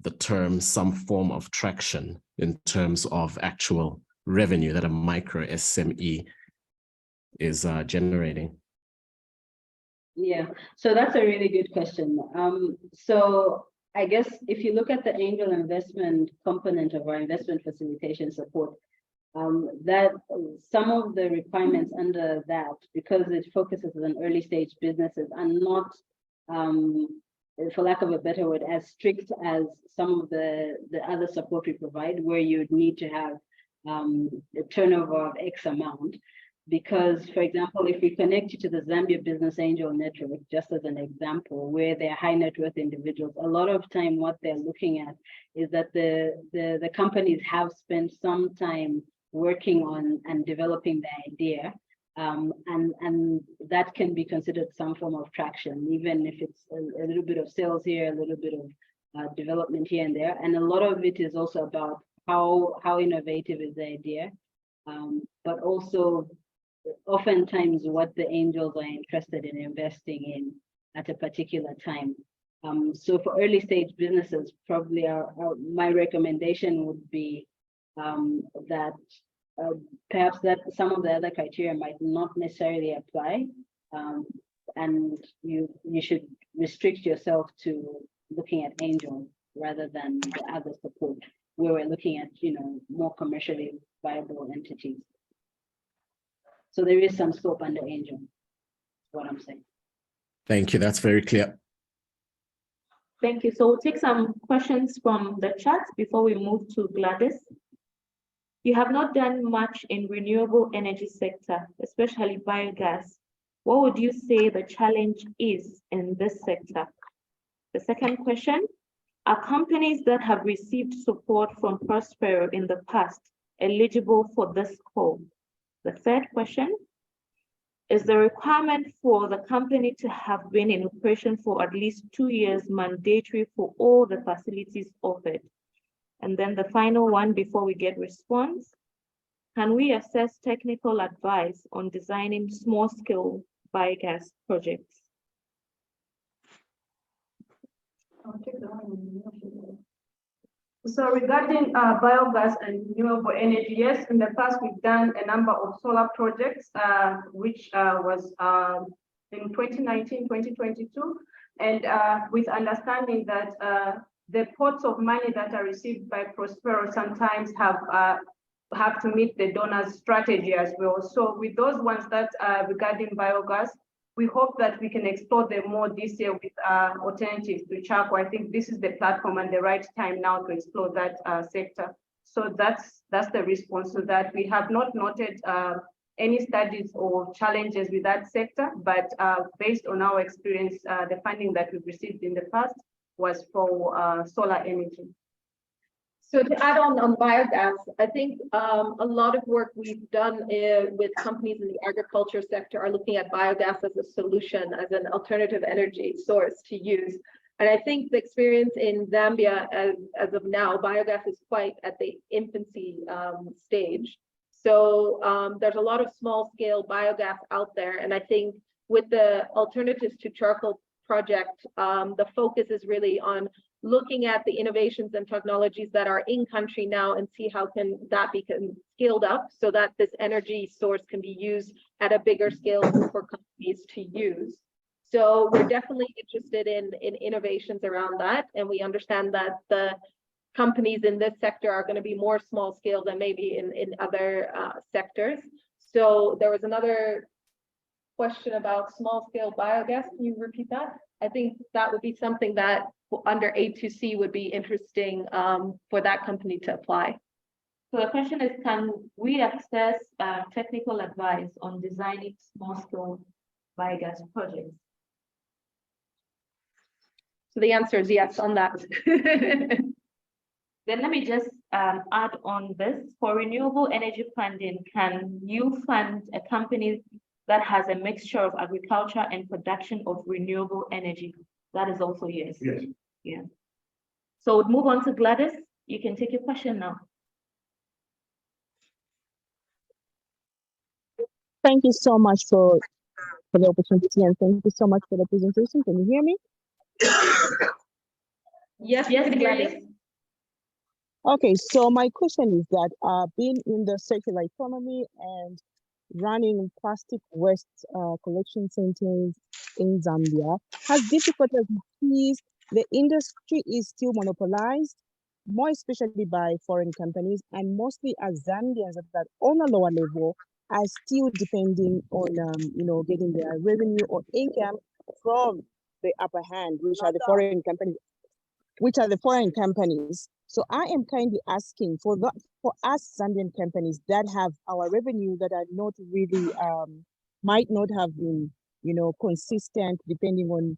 S17: the term some form of traction in terms of actual revenue that a micro SME is generating?
S9: Yeah, so that's a really good question. So I guess if you look at the angel investment component of our investment facilitation support, that some of the requirements under that, because it focuses on early stage businesses, are not, for lack of a better word, as strict as some of the other support we provide, where you'd need to have a turnover of X amount. Because, for example, if we connect you to the Zambia Business Angel Network, just as an example, where they're high net worth individuals, a lot of time what they're looking at is that the companies have spent some time working on and developing the idea. And that can be considered some form of traction, even if it's a little bit of sales here, a little bit of development here and there. And a lot of it is also about how innovative is the idea, but also oftentimes what the angels are interested in investing in at a particular time. So for early stage businesses, probably my recommendation would be that perhaps that some of the other criteria might not necessarily apply, and you should restrict yourself to looking at angel rather than the other support, where we're looking at more commercially viable entities. So there is some scope under angel, is what I'm saying.
S17: Thank you. That's very clear.
S1: Thank you. So we'll take some questions from the chat before we move to Gladys. You have not done much in renewable energy sector, especially biogas. What would you say the challenge is in this sector? The second question, are companies that have received support from Prospero in the past eligible for this call? The third question, is the requirement for the company to have been in operation for at least 2 years mandatory for all the facilities offered? And then the final one before we get response, can we assess technical advice on designing small-scale biogas projects?
S7: So regarding biogas and renewable energy, yes, in the past we've done a number of solar projects, which was in 2019, 2022, and with understanding that the pots of money that are received by Prospero sometimes have to meet the donors' strategy as well. So with those ones that regarding biogas, we hope that we can explore them more this year with alternatives to charcoal. I think this is the platform and the right time now to explore that sector. So that's the response to that. We have not noted any studies or challenges with that sector, but based on our experience, the funding that we've received in the past was for solar energy.
S2: So to add on biogas, I think a lot of work we've done with companies in the agriculture sector are looking at biogas as a solution, as an alternative energy source to use. And I think the experience in Zambia as of now, biogas is quite at the infancy stage. So there's a lot of small scale biogas out there. And I think with the alternatives to charcoal project, the focus is really on looking at the innovations and technologies that are in country now and see how can that be scaled up so that this energy source can be used at a bigger scale for companies to use. So we're definitely interested in innovations around that. And we understand that the companies in this sector are going to be more small scale than maybe in other sectors. So there was another question about small scale biogas. Can you repeat that? I think that would be something that under A2C would be interesting for that company to apply.
S1: So the question is, can we access technical advice on designing small scale biogas projects?
S2: So the answer is yes on that.
S1: Then let me just add on this. For renewable energy funding, can you fund a company that has a mixture of agriculture and production of renewable energy? That is also yes.
S10: Yes.
S1: Yeah. So we'll move on to Gladys. You can take your question now.
S18: Thank you so much for the opportunity, and thank you so much for the presentation. Can you hear me?
S2: Yes,
S1: yes, Gladys.
S18: Okay, so my question is that being in the circular economy and running plastic waste collection centers in Zambia has difficulties because the industry is still monopolized, more especially by foreign companies, and mostly as Zambians that on a lower level are still depending on getting their revenue or income from the upper hand, which are the foreign companies. So I am kindly asking for us Zambian companies that have our revenue that are not really might not have been consistent depending on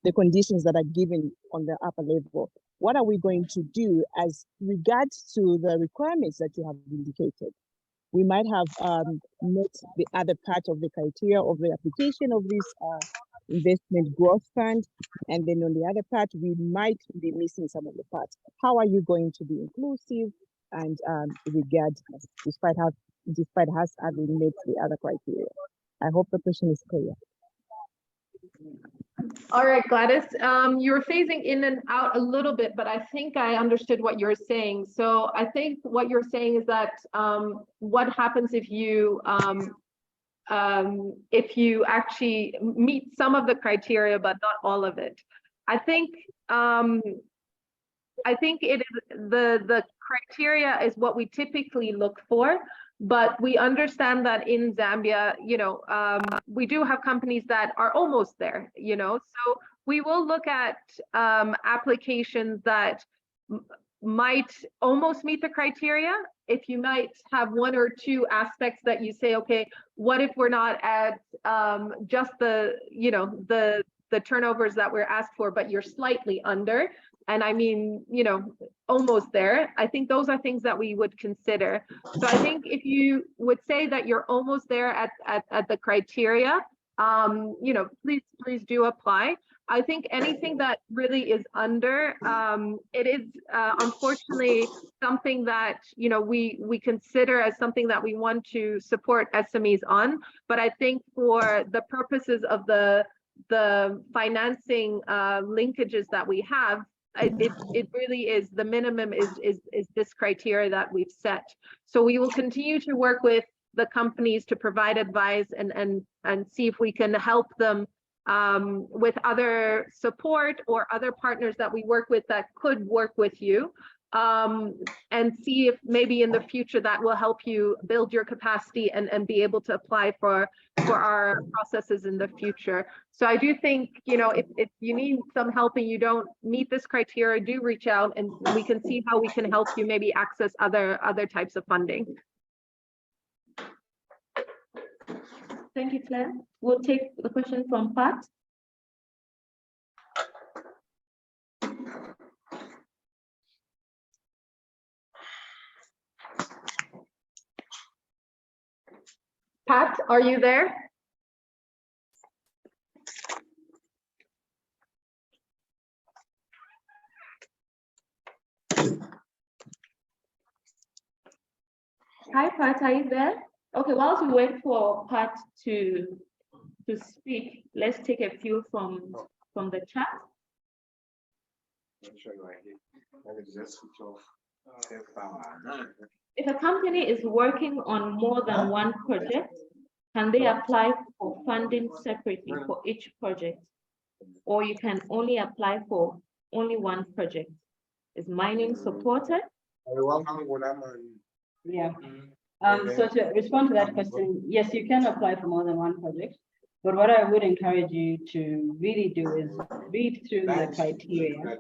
S18: the conditions that are given on the upper level. What are we going to do as regards to the requirements that you have indicated? We might have met the other part of the criteria of the application of this investment growth fund, and then on the other part we might be missing some of the parts. How are you going to be inclusive and regard despite us having met the other criteria? I hope the question is clear.
S2: All right, Gladys, you were phasing in and out a little bit, but I think I understood what you're saying. So I think what you're saying is that what happens if you actually meet some of the criteria, but not all of it. I think it is the criteria is what we typically look for, but we understand that in Zambia, we do have companies that are almost there, so we will look at applications that might almost meet the criteria. If you might have one or two aspects that you say, okay, what if we're not at just the turnovers that we're asked for, but you're slightly under, and I mean, almost there. I think those are things that we would consider. So I think if you would say that you're almost there at the criteria, please do apply. I think anything that really is under, it is unfortunately something that we consider as something that we want to support SMEs on. But I think for the purposes of the financing linkages that we have, it really is the minimum is this criteria that we've set. So we will continue to work with the companies to provide advice and see if we can help them with other support or other partners that we work with that could work with you, and see if maybe in the future that will help you build your capacity and be able to apply for our processes in the future. So I do think, if you need some help and you don't meet this criteria, do reach out and we can see how we can help you maybe access other types of funding.
S1: Thank you, Claire. We'll take the question from Pat.
S2: Pat, are you there?
S1: Hi, Pat, are you there? Okay, whilst we wait for Pat to speak, let's take a few from the chat. If a company is working on more than one project, can they apply for funding separately for each project? Or you can only apply for only one project? Is mining supported?
S9: Yeah. So to respond to that question, yes, you can apply for more than one project. But what I would encourage you to really do is read through the criteria,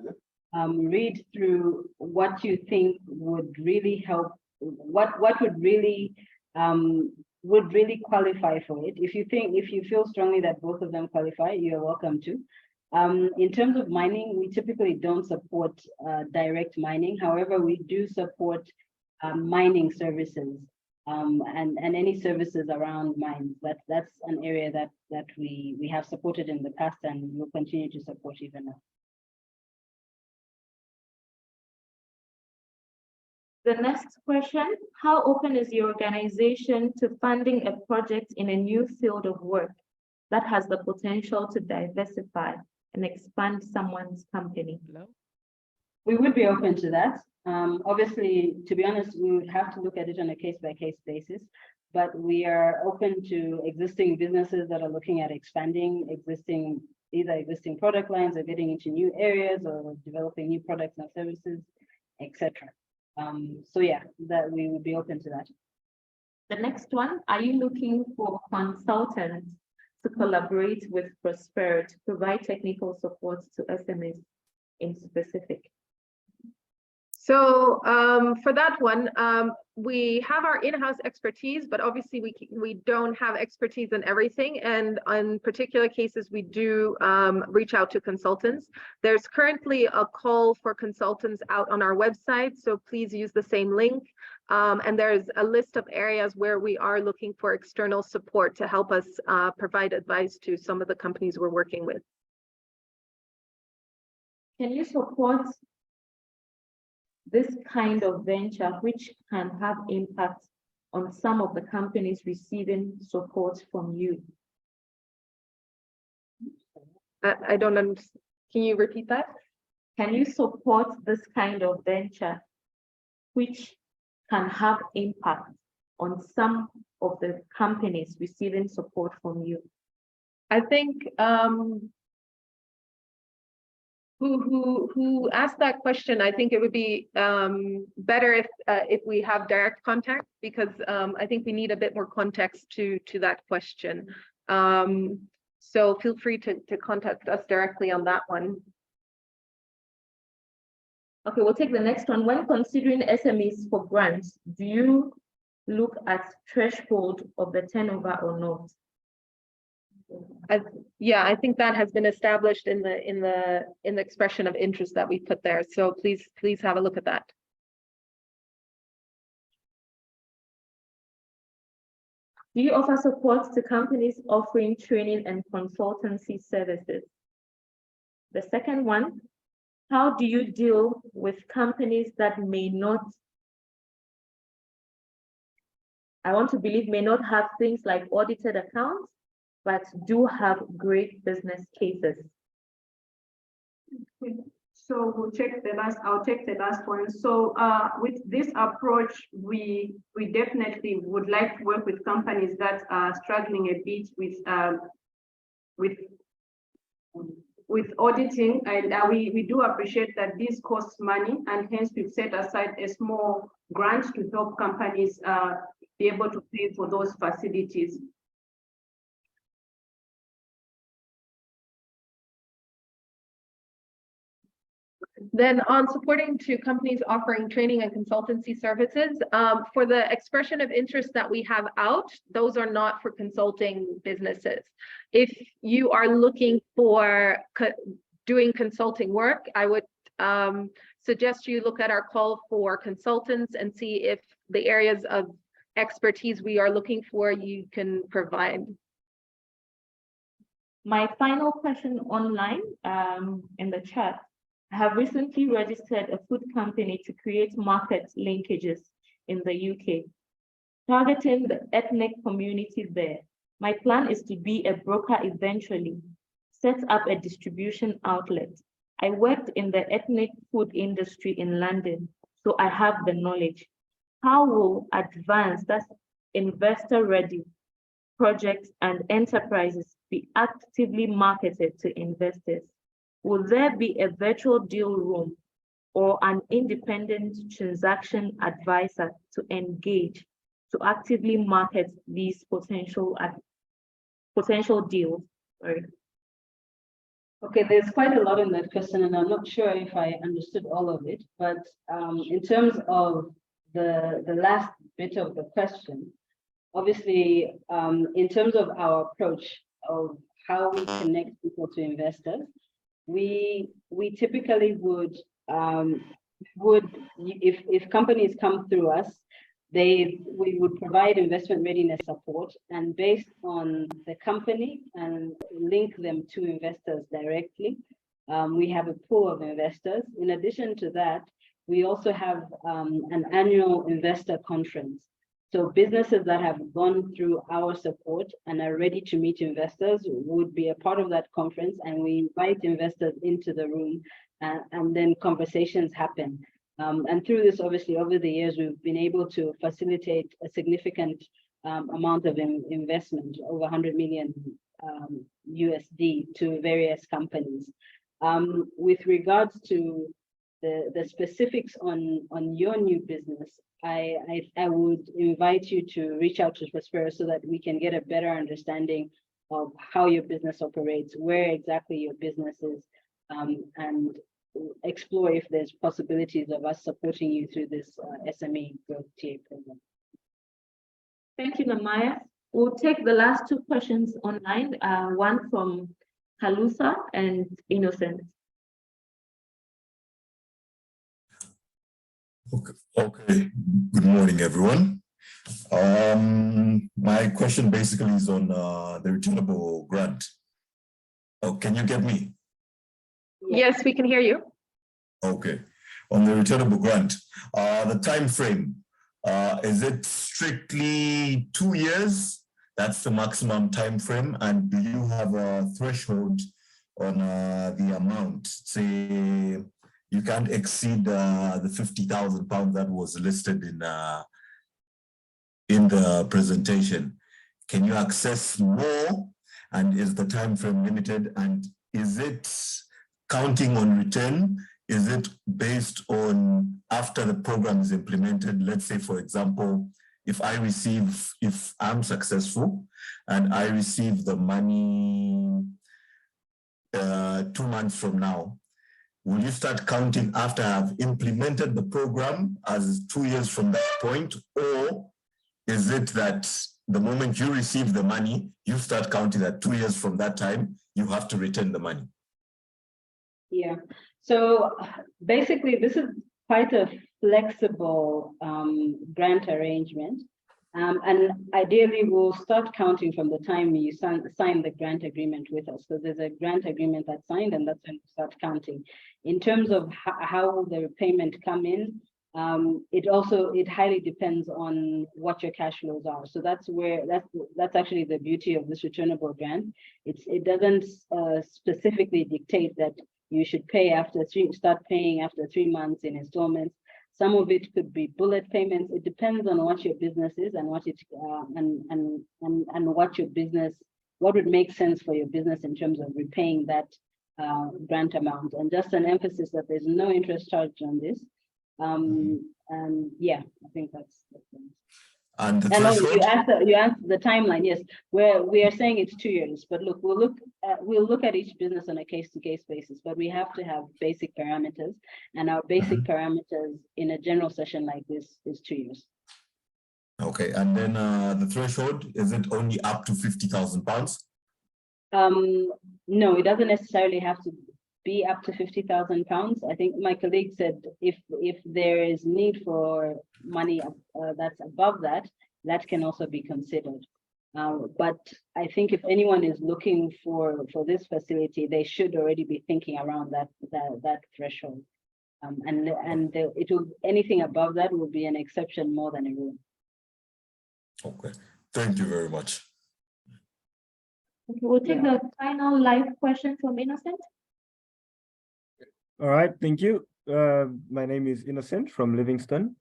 S9: read through what you think would really help, what would really qualify for it. If you feel strongly that both of them qualify, you're welcome to. In terms of mining, we typically don't support direct mining. However, we do support mining services and any services around mines. That's an area that we have supported in the past and will continue to support even now.
S1: The next question, how open is your organization to funding a project in a new field of work that has the potential to diversify and expand someone's company?
S9: We would be open to that. Obviously, to be honest, we would have to look at it on a case-by-case basis, but we are open to existing businesses that are looking at expanding either existing product lines or getting into new areas or developing new products and services, etc. So yeah, that we would be open to that.
S1: The next one, are you looking for consultants to collaborate with Prospero to provide technical support to SMEs in specific?
S2: So for that one, we have our in-house expertise, but obviously we don't have expertise in everything. And on particular cases, we do reach out to consultants. There's currently a call for consultants out on our website, so please use the same link. And there's a list of areas where we are looking for external support to help us provide advice to some of the companies we're working with.
S1: Can you support this kind of venture, which can have impact on some of the companies receiving support from you?
S2: I don't understand. Can you repeat that?
S1: Can you support this kind of venture, which can have impact on some of the companies receiving support from you?
S2: I think who asked that question, I think it would be better if we have direct contact, because I think we need a bit more context to that question. So feel free to contact us directly on that one.
S1: Okay, we'll take the next one. When considering SMEs for grants, do you look at threshold of the turnover or not?
S2: Yeah, I think that has been established in the expression of interest that we put there. So please have a look at that.
S1: Do you offer support to companies offering training and consultancy services? The second one, how do you deal with companies that may not, I want to believe, may not have things like audited accounts, but do have great business cases?
S7: So I'll take the last one. So with this approach, we definitely would like to work with companies that are struggling a bit with auditing, and we do appreciate that this costs money, and hence we've set aside a small grant to help companies be able to pay for those facilities.
S2: Then on supporting to companies offering training and consultancy services, for the expression of interest that we have out, those are not for consulting businesses. If you are looking for doing consulting work, I would suggest you look at our call for consultants and see if the areas of expertise we are looking for you can provide.
S1: My final question online in the chat. I have recently registered a food company to create market linkages in the UK. targeting the ethnic community there. My plan is to be a broker eventually, set up a distribution outlet. I worked in the ethnic food industry in London, so I have the knowledge. How will advanced, that's investor-ready projects and enterprises be actively marketed to investors? Will there be a virtual deal room or an independent transaction advisor to engage to actively market these potential deals? Sorry.
S9: Okay, there's quite a lot in that question, and I'm not sure if I understood all of it, but in terms of the last bit of the question, obviously, in terms of our approach of how we connect people to investors, we typically would if companies come through us, we would provide investment readiness support, and based on the company and link them to investors directly. We have a pool of investors. In addition to that, we also have an annual investor conference. So businesses that have gone through our support and are ready to meet investors would be a part of that conference, and we invite investors into the room, and then conversations happen. And through this, obviously, over the years, we've been able to facilitate a significant amount of investment, over 100 million USD, to various companies. With regards to the specifics on your new business, I would invite you to reach out to Prospero so that we can get a better understanding of how your business operates, where exactly your business is, and explore if there's possibilities of us supporting you through this SME growth TA program.
S1: Thank you, Namaya. We'll take the last two questions online, one from Kalusa and Innocent.
S19: Okay. Good morning, everyone. My question basically is on the returnable grant. Oh, can you get me?
S2: Yes, we can hear you.
S19: Okay. On the returnable grant, the time frame, is it strictly 2 years? That's the maximum time frame. And do you have a threshold on the amount? Say you can't exceed the £50,000 that was listed in the presentation. Can you access more? And is the time frame limited? And is it counting on return? Is it based on after the program is implemented? Let's say, for example, if I'm successful and I receive the money 2 months from now, will you start counting after I've implemented the program as 2 years from that point? Or is it that the moment you receive the money, you start counting at 2 years from that time, you have to return the money?
S9: Yeah, so basically this is quite a flexible grant arrangement. And ideally we'll start counting from the time you sign the grant agreement with us. So there's a grant agreement that's signed, and that's when we start counting. In terms of how the repayment come in, it highly depends on what your cash flows are. So that's actually the beauty of this returnable grant. It doesn't specifically dictate that you should start paying after 3 months in installments. Some of it could be bullet payments. It depends on what your business is and what what would make sense for your business in terms of repaying that grant amount. And just an emphasis that there's no interest charge on this. And yeah, I think that's
S19: and the
S9: threshold? You answered the timeline. Yes, we are saying it's 2 years, but look, we'll look at each business on a case-to-case basis, but we have to have basic parameters, and our basic parameters in a general session like this is 2 years.
S19: Okay, and then the threshold, is it only up to £50,000?
S9: No, it doesn't necessarily have to be up to £50,000. I think my colleague said if there is need for money that's above that, that can also be considered. But I think if anyone is looking for this facility, they should already be thinking around that threshold. Anything above that will be an exception more than a rule.
S19: Okay, thank you very much.
S1: Okay, we'll take the final live question from Innocent.
S20: All right, thank you. My name is Innocent from Livingston.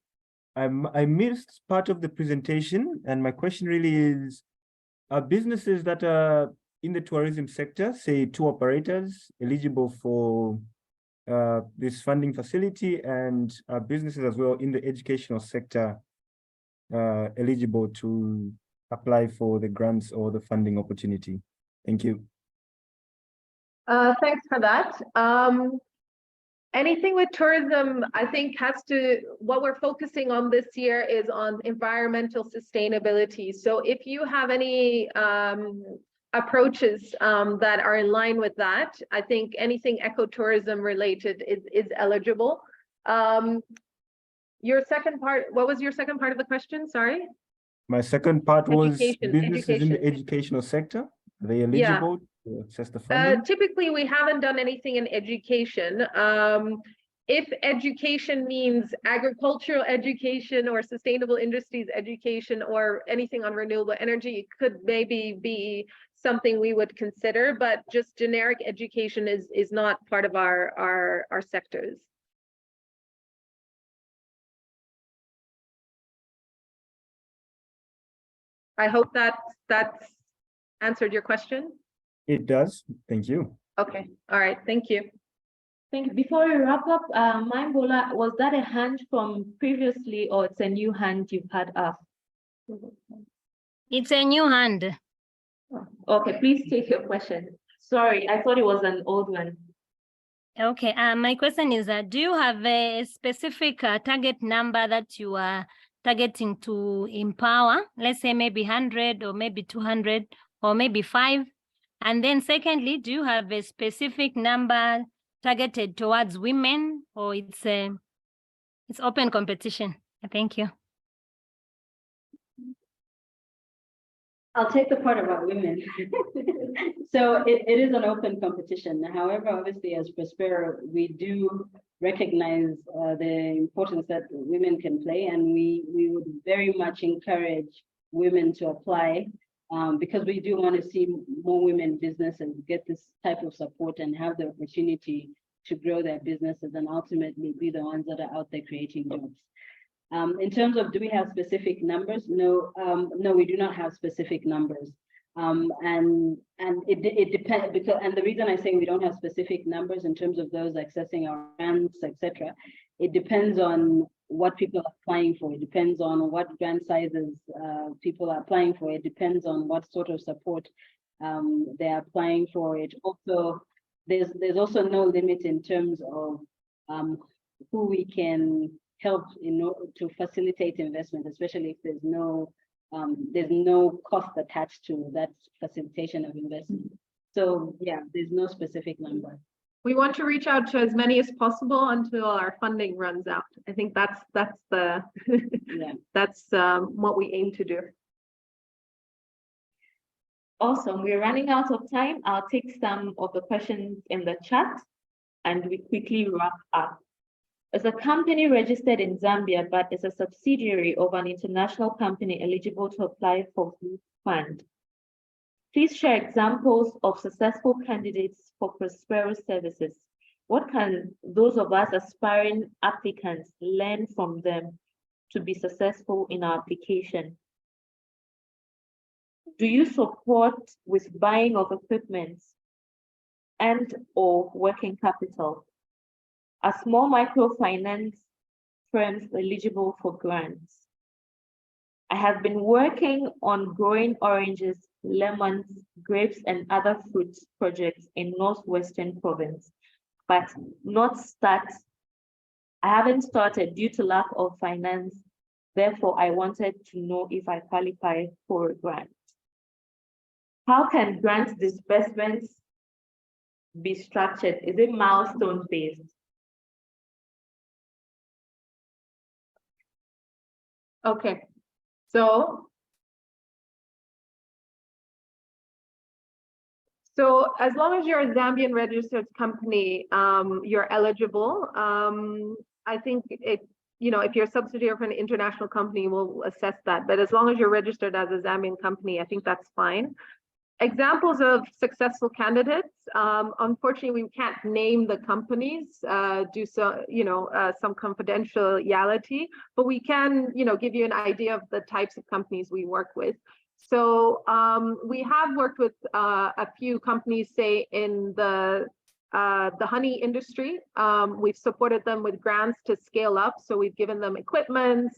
S20: I missed part of the presentation, and my question really is, are businesses that are in the tourism sector, say tour operators, eligible for this funding facility, and businesses as well in the educational sector eligible to apply for the grants or the funding opportunity? Thank you.
S2: Thanks for that. Anything with tourism, I think what we're focusing on this year is on environmental sustainability. So if you have any approaches that are in line with that, I think anything ecotourism related is eligible. Your second part, what was your second part of the question? Sorry.
S20: My second part was
S2: Education,
S20: businesses in the
S2: education.
S20: educational sector. Are they eligible to access the funding?
S2: Typically, we haven't done anything in education. If education means agricultural education or sustainable industries education or anything on renewable energy, it could maybe be something we would consider, but just generic education is not part of our sectors. I hope that's answered your question.
S20: It does. Thank you.
S2: Okay. All right. Thank you.
S1: Thank you. Before we wrap up, Maimbola, was that a hand from previously, or it's a new hand you've had up?
S13: It's a new hand.
S1: Okay, please take your question. Sorry, I thought it was an old one.
S13: Okay, my question is, do you have a specific target number that you are targeting to empower? Let's say maybe 100 or maybe 200 or maybe 5. And then secondly, do you have a specific number targeted towards women, or it's open competition? Thank you.
S9: I'll take the part about women. So it is an open competition. However, obviously, as Prospero, we do recognize the importance that women can play, and we would very much encourage women to apply because we do want to see more women businesses get this type of support and have the opportunity to grow their businesses and ultimately be the ones that are out there creating jobs. In terms of, do we have specific numbers? No, no, we do not have specific numbers. And it depends, because, and the reason I say we don't have specific numbers in terms of those accessing our grants, etc., it depends on what people are applying for. It depends on what grant sizes people are applying for. It depends on what sort of support they're applying for. It also, there's also no limit in terms of who we can help to facilitate investment, especially if there's no cost attached to that facilitation of investment. So yeah, there's no specific number.
S2: We want to reach out to as many as possible until our funding runs out. I think that's the
S9: yeah.
S2: That's what we aim to do.
S1: Awesome. We're running out of time. I'll take some of the questions in the chat and we quickly wrap up. As a company registered in Zambia, but is a subsidiary of an international company eligible to apply for this fund, please share examples of successful candidates for Prospero services. What can those of us aspiring applicants learn from them to be successful in our application? Do you support with buying of equipment and/or working capital? Are small microfinance firms eligible for grants? I have been working on growing oranges, lemons, grapes, and other fruit projects in Northwestern Province, but I haven't started due to lack of finance. Therefore, I wanted to know if I qualify for a grant. How can grant disbursements be structured? Is it milestone based?
S2: Okay, so as long as you're a Zambian registered company, you're eligible. I think
S3: you know, if you're a subsidiary of an international company, we'll assess that. But as long as you're registered as a Zambian company, I think that's fine. Examples of successful candidates. Unfortunately, we can't name the companies due to, you know, some confidentiality, but we can, you know, give you an idea of the types of companies we work with. So we have worked with a few companies, say in the honey industry. We've supported them with grants to scale up. So we've given them equipment.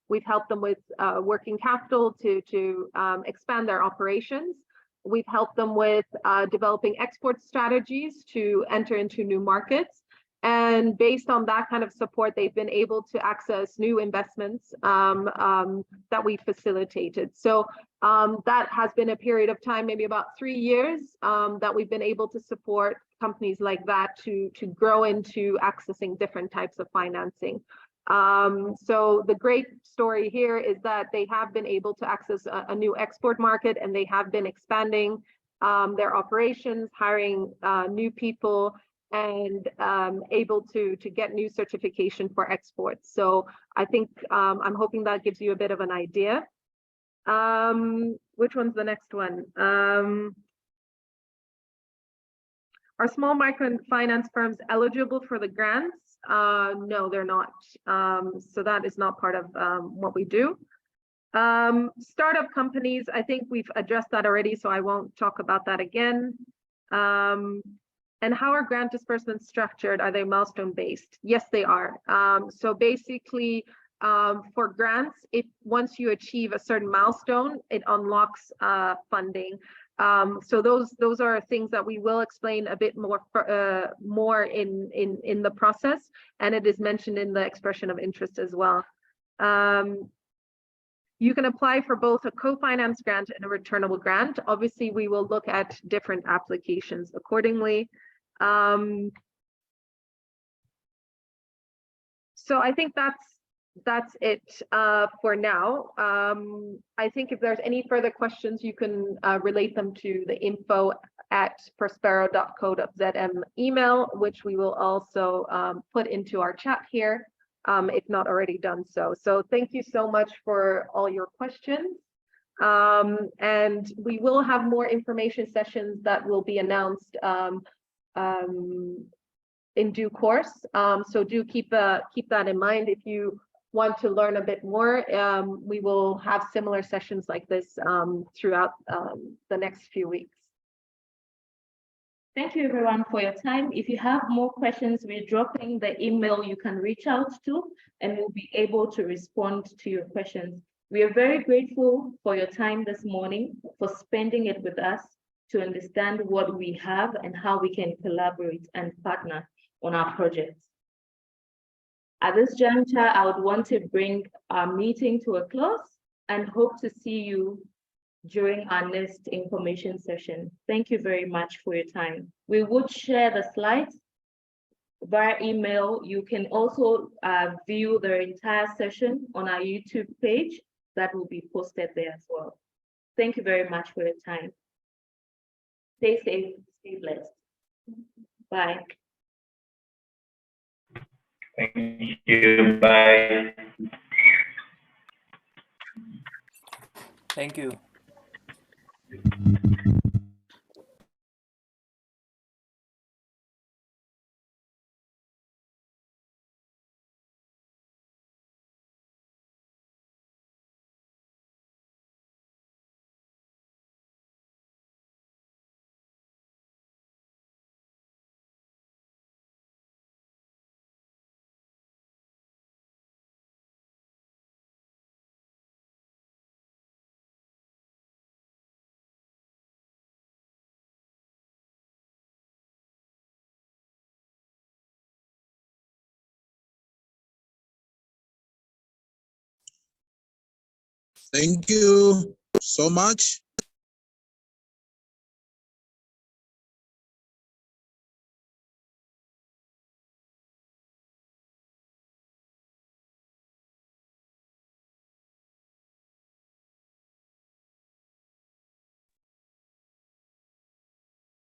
S3: We've helped them with working capital to expand their operations. We've helped them with developing export strategies to enter into new markets. And based on that kind of support, they've been able to access new investments that we facilitated. So that has been a period of time, maybe about 3 years, that we've been able to support companies like that to grow into accessing different types of financing. So the great story here is that they have been able to access a new export market, and they have been expanding their operations, hiring new people, and able to get new certification for exports. So I think I'm hoping that gives you a bit of an idea. Which one's the next one? Are small microfinance firms eligible for the grants? No, they're not. So that is not part of what we do. Startup companies, I think we've addressed that already, so I won't talk about that again. And how are grant disbursements structured? Are they milestone based? Yes, they are. So basically, for grants, if once you achieve a certain milestone, it unlocks funding. So those are things that we will explain a bit more in the process, and it is mentioned in the expression of interest as well. You can apply for both a co-finance grant and a returnable grant. Obviously, we will look at different applications accordingly. So I think that's it for now. I think if there's any further questions, you can relate them to the info@prospero.co.zm email, which we will also put into our chat here, if not already done so. So thank you so much for all your questions. And we will have more information sessions that will be announced in due course. So do keep that in mind. If you want to learn a bit more, we will have similar sessions like this throughout the next few weeks.
S1: Thank you everyone for your time. If you have more questions, we're dropping the email you can reach out to, and we'll be able to respond to your questions. We are very grateful for your time this morning, for spending it with us to understand what we have and how we can collaborate and partner on our projects. At this juncture, I would want to bring our meeting to a close and hope to see you during our next information session. Thank you very much for your time. We would share the slides via email. You can also view the entire session on our YouTube page that will be posted there as well. Thank you very much for your time. Stay safe, stay blessed. Bye.
S16: Thank you. Bye.
S21: Thank you.
S22: Thank you so much.